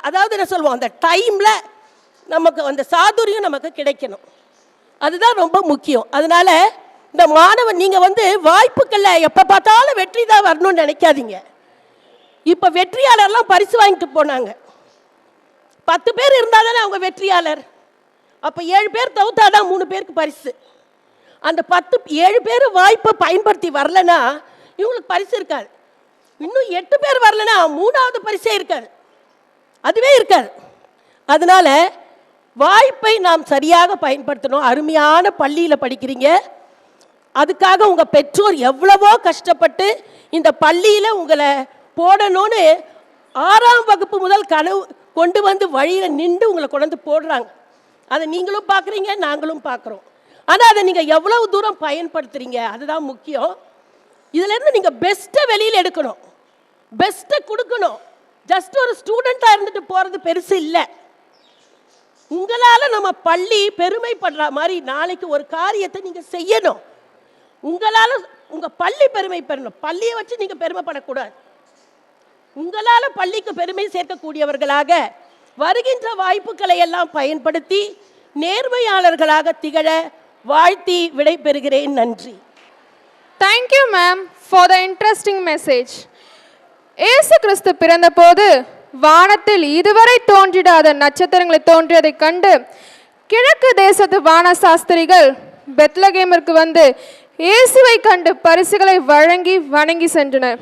அதாவது என்ன சொல்லுவோம், அந்த டைமில் நமக்கு அந்த சாதுரியம் நமக்கு கிடைக்கணும். அதுதான் ரொம்ப முக்கியம். அதனால இந்த மாணவன் நீங்கள் வந்து வாய்ப்புகளில் எப்போ பார்த்தாலும் வெற்றி தான் வரணும்னு நினைக்காதீங்க. இப்போ வெற்றியாளர்லாம் பரிசு வாங்கிட்டு போனாங்க. 10 பேர் இருந்தால் தானே அவங்க வெற்றியாளர். அப்போ 7 பேர் தவிர்த்தாதான் 3 பேருக்கு பரிசு. அந்த 7 பேர் வாய்ப்பை பயன்படுத்தி வரலன்னா இவங்களுக்கு பரிசு இருக்காது. இன்னும் 8 பேர் வரலன்னா 3வது பரிசே இருக்காது, அதுவே இருக்காது. அதனால வாய்ப்பை நாம் சரியாக பயன்படுத்தணும். அருமையான பள்ளியில் படிக்கிறீங்க, அதுக்காக உங்கள் பெற்றோர் எவ்வளவோ கஷ்டப்பட்டு இந்த பள்ளியில் உங்களை போடணும்னு 6ஆம் வகுப்பு முதல் கனவு கொண்டு வந்து வழியில் நின்று உங்களை கொண்டு வந்து போடுறாங்க. அதை நீங்களும் பார்க்குறீங்க, நாங்களும் பார்க்குறோம். ஆனால் அதை நீங்கள் எவ்வளவு தூரம் பயன்படுத்துகிறீங்க அதுதான் முக்கியம். இதுலேருந்து நீங்கள் பெஸ்ட்டை வெளியில் எடுக்கணும், பெஸ்ட்டை கொடுக்கணும். ஜஸ்ட் ஒரு ஸ்டூடெண்ட்டாக இருந்துட்டு போகிறது பெருசு இல்லை. உங்களால் நம்ம பள்ளி பெருமைப்படுற மாதிரி நாளைக்கு ஒரு காரியத்தை நீங்கள் செய்யணும். உங்களால் உங்கள் பள்ளி பெருமை பெறணும். பள்ளியை வச்சு நீங்கள் பெருமைப்படக்கூடாது. உங்களால் பள்ளிக்கு பெருமை சேர்க்கக்கூடியவர்களாக வருகின்ற வாய்ப்புகளை எல்லாம் பயன்படுத்தி நேர்மையாளர்களாக திகழ வாழ்த்தி விடை பெறுகிறேன். நன்றி. Thank you, ma'am, for the interesting message. இயேசு கிறிஸ்து பிறந்தபோது வானத்தில் இதுவரை தோன்றிடாத நட்சத்திரங்களை தோன்றியதைக் கண்டு கிழக்கு தேசத்து வான சாஸ்திரிகள் பெத்லகேமிற்கு வந்து இயேசுவை கண்டு பரிசுகளை வழங்கி வணங்கி சென்றனர்.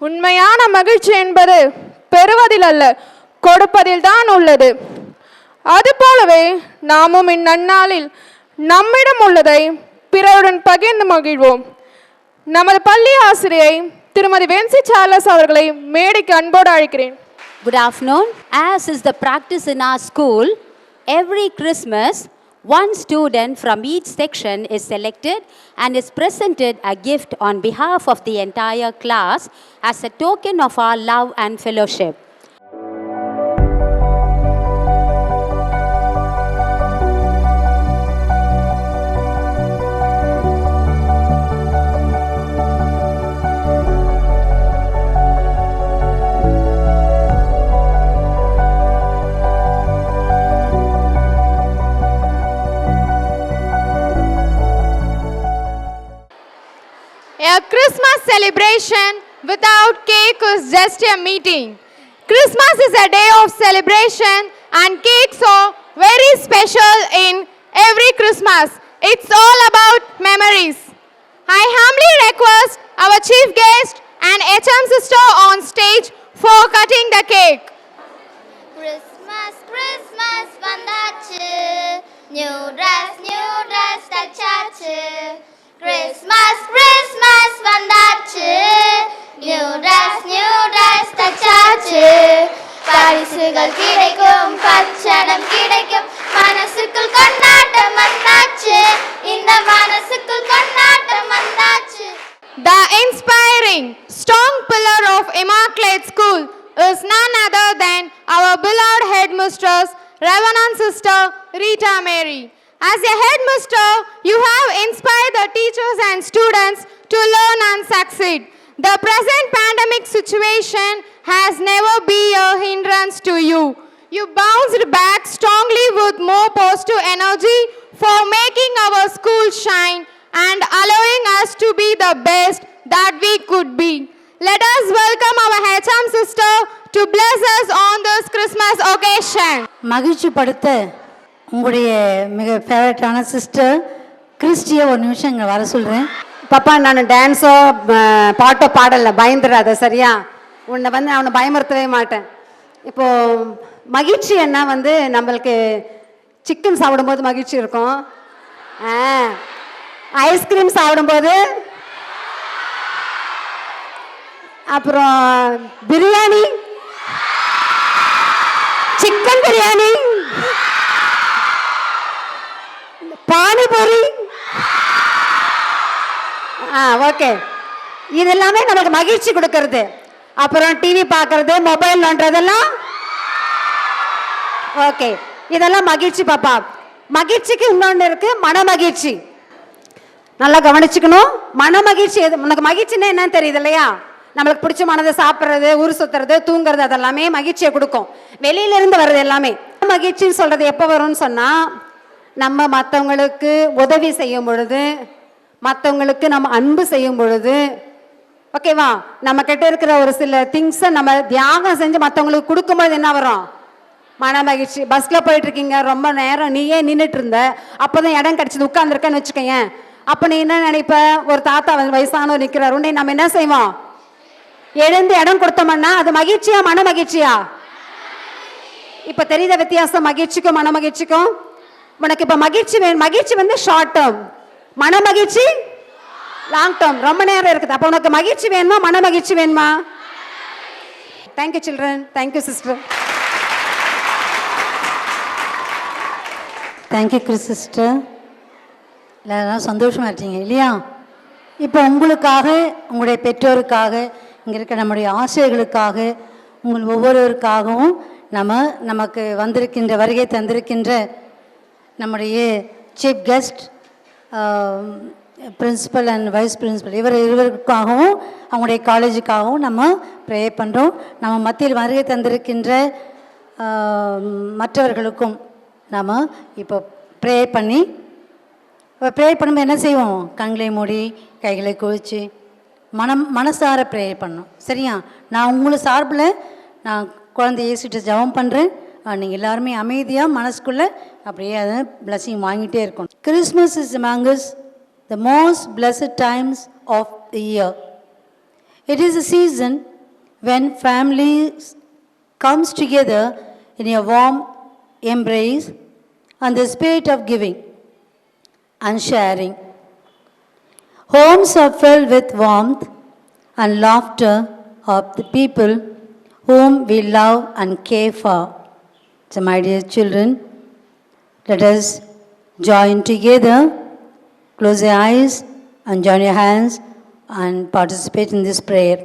உண்மையான மகிழ்ச்சி என்பது பெறுவதில் அல்ல, கொடுப்பதில் தான் உள்ளது. அதுபோலவே நாமும் இந்நன்னாளில் நம்மிடம் உள்ளதை பிறருடன் பகிர்ந்து மகிழ்வோம். நமது பள்ளி ஆசிரியை திருமதி வென்சி சார்லஸ் அவர்களை மேடைக்கு அன்போடு அழைக்கிறேன். Good afternoon. As is the practice in our school, every Christmas, one student from each section is selected and is presented a gift on behalf of the entire class as a token of our love and fellowship. A Christmas celebration without cake is just a meeting. Christmas is a day of celebration and cakes are very special in every Christmas. It's all about memories. I humbly request our chief guest and HM sister on stage for cutting the cake. Christmas, Christmas வந்தாச்சு, new dress தச்சாச்சு. Christmas, Christmas வந்தாச்சு, new dress தச்சாச்சு. பரிசுகள் கிடைக்கும், பச்சடம் கிடைக்கும், மனசுக்குள் கொண்டாட்டம் வந்தாச்சு, இந்த மனசுக்குள் கொண்டாட்டம் வந்தாச்சு. The inspiring, strong pillar of Immaculate School is none other than our beloved headmistress, Reverend Sister Rita Mary. As a headmaster, you have inspired the teachers and students to learn and succeed. The present pandemic situation has never been a hindrance to you. You bounced back strongly with more positive energy for making our school shine and allowing us to be the best that we could be. Let us welcome our HM sister to bless us on this Christmas occasion. மகிழ்ச்சி படுத்த உங்களுடைய மிக ஃபேவரட்டான sister கிறிஸ்டியை ஒரு நிமிஷம் இங்கே வர சொல்கிறேன். பாப்பா, நான் டான்ஸோ பாட்டோ பாடலை, பயந்துடாத சரியா? உன்னை வந்து அவனை பயமுறுத்தவே மாட்டேன். இப்போது மகிழ்ச்சி என்ன வந்து நம்மளுக்கு சிக்கன் சாப்பிடும்போது மகிழ்ச்சி இருக்கும், ஐஸ்கிரீம் சாப்பிடும்போது, அப்புறம் பிரியாணி, சிக்கன் பிரியாணி, பானிபூரி, ஓகே. இதெல்லாமே நமக்கு மகிழ்ச்சி கொடுக்கறது. அப்புறம் டிவி பார்க்கறது, மொபைல் நோன்றதெல்லாம் ஓகே, இதெல்லாம் மகிழ்ச்சி பாப்பா. மகிழ்ச்சிக்கு இன்னொன்று இருக்கு, மன மகிழ்ச்சி. நல்லா கவனிச்சுக்கணும். மன மகிழ்ச்சி உனக்கு மகிழ்ச்சின்னா என்னன்னு தெரியுது இல்லையா? நம்மளுக்கு பிடிச்ச மனதை சாப்பிட்றது, ஊர் சுத்துறது, தூங்குறது, அதெல்லாமே மகிழ்ச்சியை கொடுக்கும். வெளியில இருந்து வர்றது எல்லாமே. மகிழ்ச்சின்னு சொல்றது எப்போ வரும்னு சொன்னா, நம்ம மற்றவங்களுக்கு உதவி செய்யும் பொழுது, மற்றவங்களுக்கு நம்ம அன்பு செய்யும் பொழுது, ஓகேவா, நம்ம கிட்ட இருக்கிற ஒரு சில திங்ஸை நம்ம தியாகம் செஞ்சு மற்றவங்களுக்கு கொடுக்கும்பொழுது என்ன வரும்? மன மகிழ்ச்சி. பஸ்ல போயிட்டு இருக்கீங்க, ரொம்ப நேரம் நீயே நின்றுட்டு இருந்த, அப்போதான் இடம் கிடைச்சது, உட்கார்ந்துருக்கேன்னு வச்சுக்கேன். அப்போ நீ என்ன நினைப்ப? ஒரு தாத்தா வயசானவர் நிற்கிறார், உடனே நம்ம என்ன செய்வோம்? எழுந்து இடம் கொடுத்தோம்னா அது மகிழ்ச்சியா மன மகிழ்ச்சியா? இப்ப தெரியுத வித்தியாசம் மகிழ்ச்சிக்கும் மன மகிழ்ச்சிக்கும்? உனக்கு இப்ப மகிழ்ச்சி வேணும். மகிழ்ச்சி வந்து ஷார்ட் டேர்ம், மன மகிழ்ச்சி லாங் டேர்ம், ரொம்ப நேரம் இருக்குது. அப்ப உனக்கு மகிழ்ச்சி வேணுமா மன மகிழ்ச்சி வேணுமா? Thank you children. Thank you sister. Thank you Chris sister. எல்லாரும் சந்தோஷமாக இருக்கீங்க இல்லையா? இப்போ உங்களுக்காக, உங்களுடைய பெற்றோருக்காக, இங்கே இருக்க நம்முடைய ஆசிரியர்களுக்காக, உங்கள் ஒவ்வொருவருக்காகவும் நமக்கு வந்திருக்கின்ற, வருகை தந்திருக்கின்ற நம்முடைய chief guest, principal and vice principal, இருவருக்காகவும் அவங்களுடைய காலேஜுக்காகவும் நம்ம ப்ரே பண்ணுறோம். நம்ம மத்தியில் வருகை தந்திருக்கின்ற மற்றவர்களுக்கும் நாம் இப்போ ப்ரே பண்ணும்போது என்ன செய்வோம்? கண்களை மூடி கைகளை குளிச்சு மனசார ப்ரே பண்ணணும். சரியா? நான் உங்களை சார்பில் நான் குழந்தை இயேசுகிட்ட ஜெபம் பண்ணுறேன். நீங்கள் எல்லாருமே அமைதியாக மனசுக்குள்ளே அப்படியே அதை பிளஸிங் வாங்கிட்டே இருக்கணும். Christmas is among us the most blessed times of the year. It is a season when families comes together in a warm embrace and the spirit of giving and sharing. Homes are filled with warmth and laughter of the people whom we love and care for. So my dear children, let us join together, close your eyes and join your hands and participate in this prayer.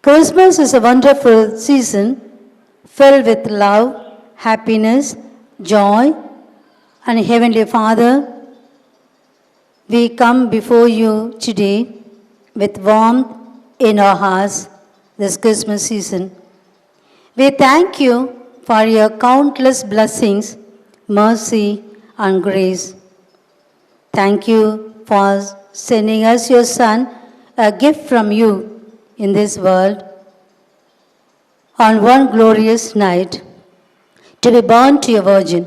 Christmas is a wonderful season filled with love, happiness, joy, and Heavenly Father, we come before you today with warmth in our hearts this Christmas season. We thank you for your countless blessings, mercy, and grace. Thank you for sending us your Son, a gift from you in this world, on one glorious night, to be born to a virgin,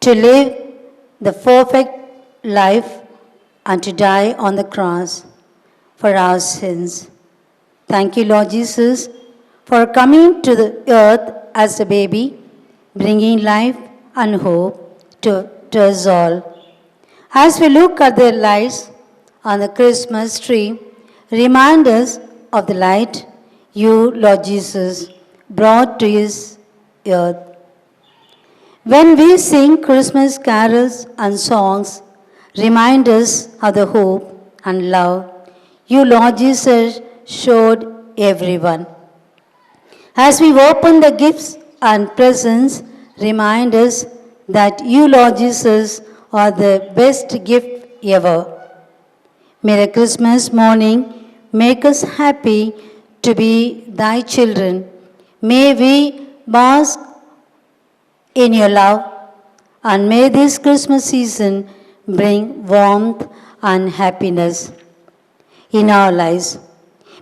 to live the perfect life and to die on the cross for our sins. Thank you, Lord Jesus, for coming to the earth as a baby, bringing life and hope to us all. As we look at the lights on the Christmas tree, remind us of the light you, Lord Jesus, brought to His earth. When we sing Christmas carols and songs, remind us of the hope and love you, Lord Jesus, showed everyone. As we open the gifts and presents, remind us that you, Lord Jesus, are the best gift ever. May the Christmas morning make us happy to be thy children. May we bask in your love, and may this Christmas season bring warmth and happiness in our lives.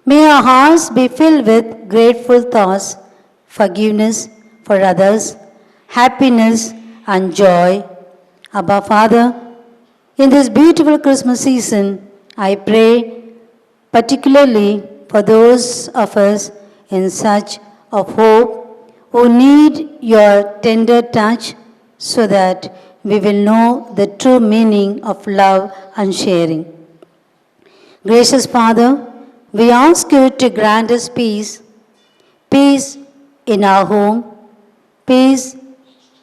May our hearts be filled with grateful thoughts, forgiveness for others, happiness and joy. Abba Father, in this beautiful Christmas season, I pray particularly for those of us in search of hope who need your tender touch so that we will know the true meaning of love and sharing. Gracious Father, we ask you to grant us peace, peace in our home, peace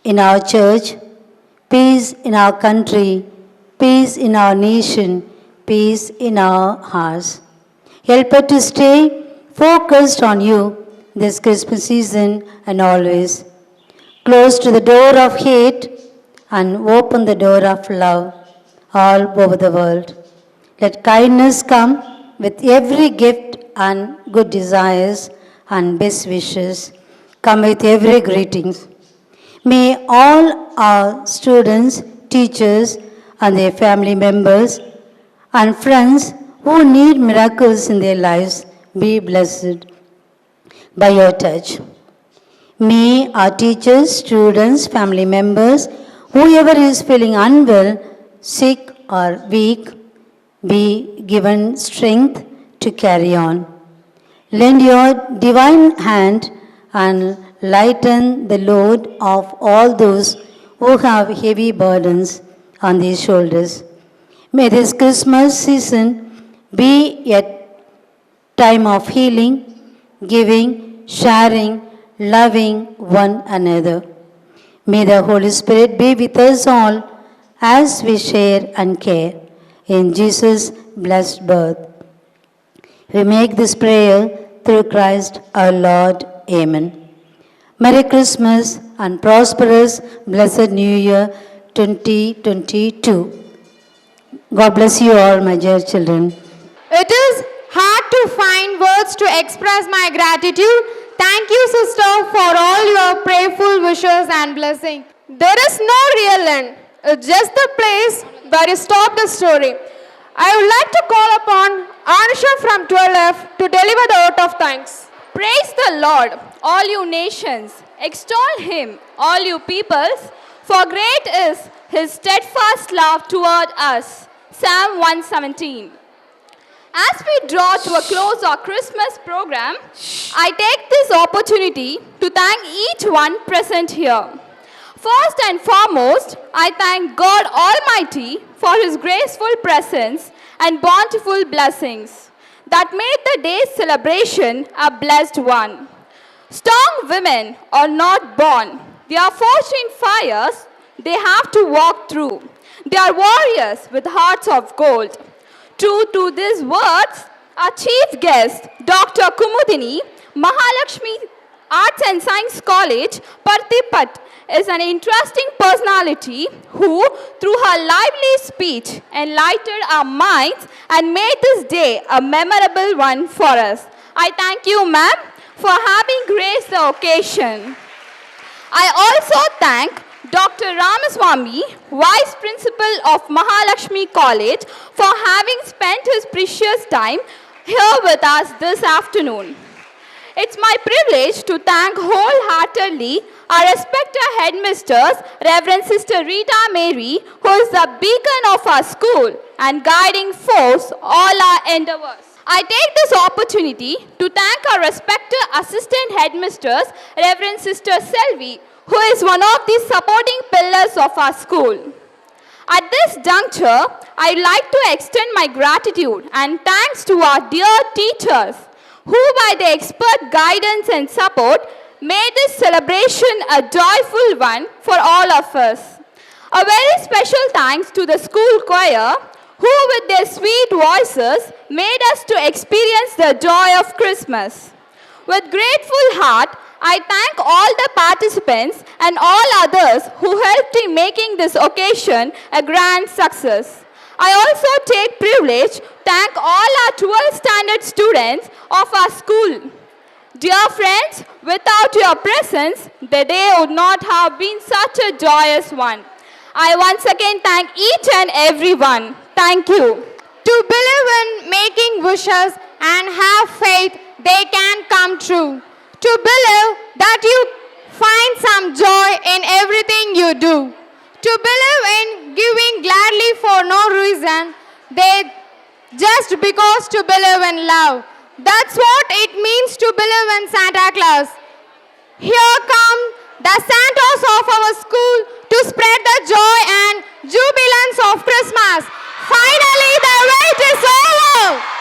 in our church, peace in our country, peace in our nation, peace in our hearts. Help us to stay focused on you this Christmas season and always. Close to the door of hate and open the door of love all over the world. Let kindness come with every gift and good desires and best wishes. Come with every greetings. May all our students, teachers, and their family members and friends who need miracles in their lives be blessed by your touch. May our teachers, students, family members, whoever is feeling unwell, sick, or weak, be given strength to carry on. Lend your divine hand and lighten the load of all those who have heavy burdens on their shoulders. May this Christmas season be a time of healing, giving, sharing, loving one another. May the Holy Spirit be with us all as we share and care in Jesus' blessed birth. We make this prayer through Christ our Lord. Amen. Merry Christmas and prosperous blessed New Year 2022. God bless you all, my dear children. It is hard to find words to express my gratitude. Thank you, sister, for all your prayerful wishes and blessings. There is no real end. It's just the place where you stop the story. I would like to call upon Anusha from 12F to deliver the vote of thanks. Praise the Lord, all you nations. Extol him, all you peoples, for great is his steadfast love toward us. Psalm 117. As we draw to a close our Christmas program, I take this opportunity to thank each one present here. First and foremost, I thank God Almighty for his graceful presence and bountiful blessings that made the day's celebration a blessed one. Strong women are not born. They are forged in fires they have to walk through. They are warriors with hearts of gold. True to these words, our chief guest, Dr. Kumudini, Mahalakshmi Arts and Science College, Partipat, is an interesting personality who, through her lively speech, enlightened our minds and made this day a memorable one for us. I thank you, ma'am, for having graced the occasion. I also thank Dr. Ramaswamy, Vice Principal of Mahalakshmi College, for having spent his precious time here with us this afternoon. It's my privilege to thank wholeheartedly our respected headmisters, Reverend Sister Rita Mary, who is the beacon of our school and guiding force all our endeavors. I take this opportunity to thank our respected assistant headmisters, Reverend Sister Selvi, who is one of the supporting pillars of our school. At this juncture, I'd like to extend my gratitude and thanks to our dear teachers, who by their expert guidance and support made this celebration a joyful one for all of us. A very special thanks to the school choir, who with their sweet voices made us to experience the joy of Christmas. With grateful heart, I thank all the participants and all others who helped in making this occasion a grand success. I also take privilege to thank all our 12th standard students of our school. Dear friends, without your presence, the day would not have been such a joyous one. I once again thank each and everyone. Thank you. To believe in making wishes and have faith they can come true. To believe that you find some joy in everything you do. To believe in giving gladly for no reason, they just because to believe in love. That's what it means to believe in Santa Claus. Here come the Santas of our school to spread the joy and jubilance of Christmas. Finally, the wait is over.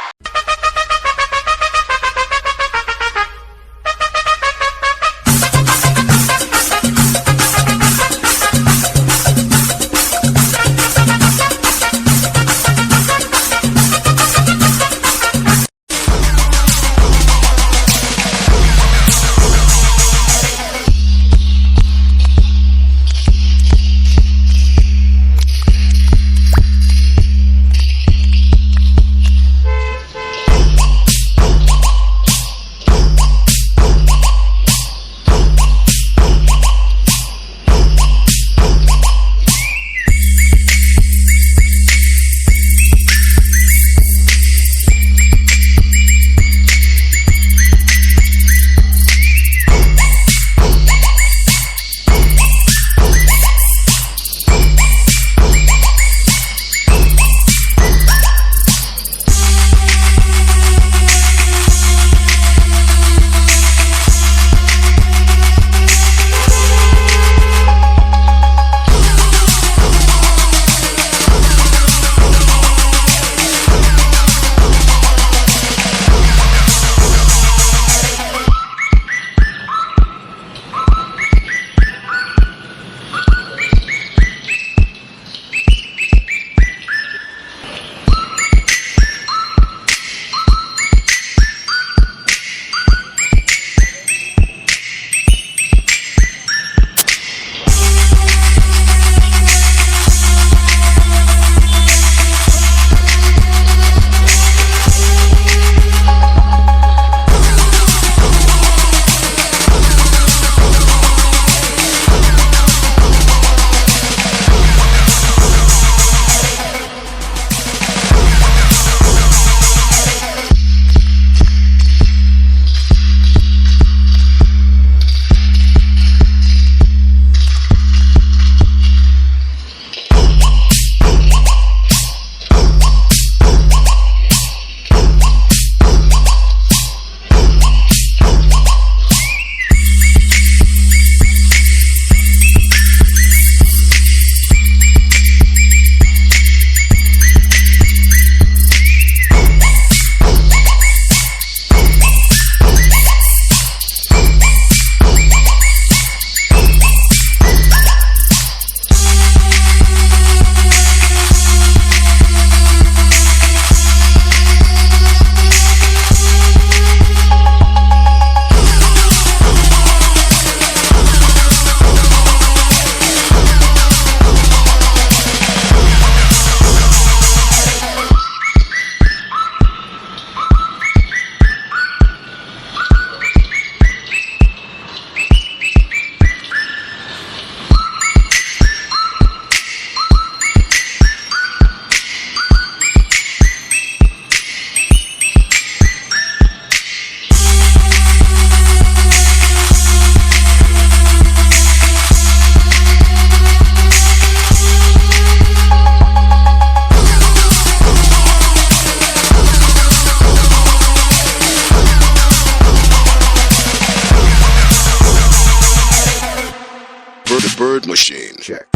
the bird machine. Check.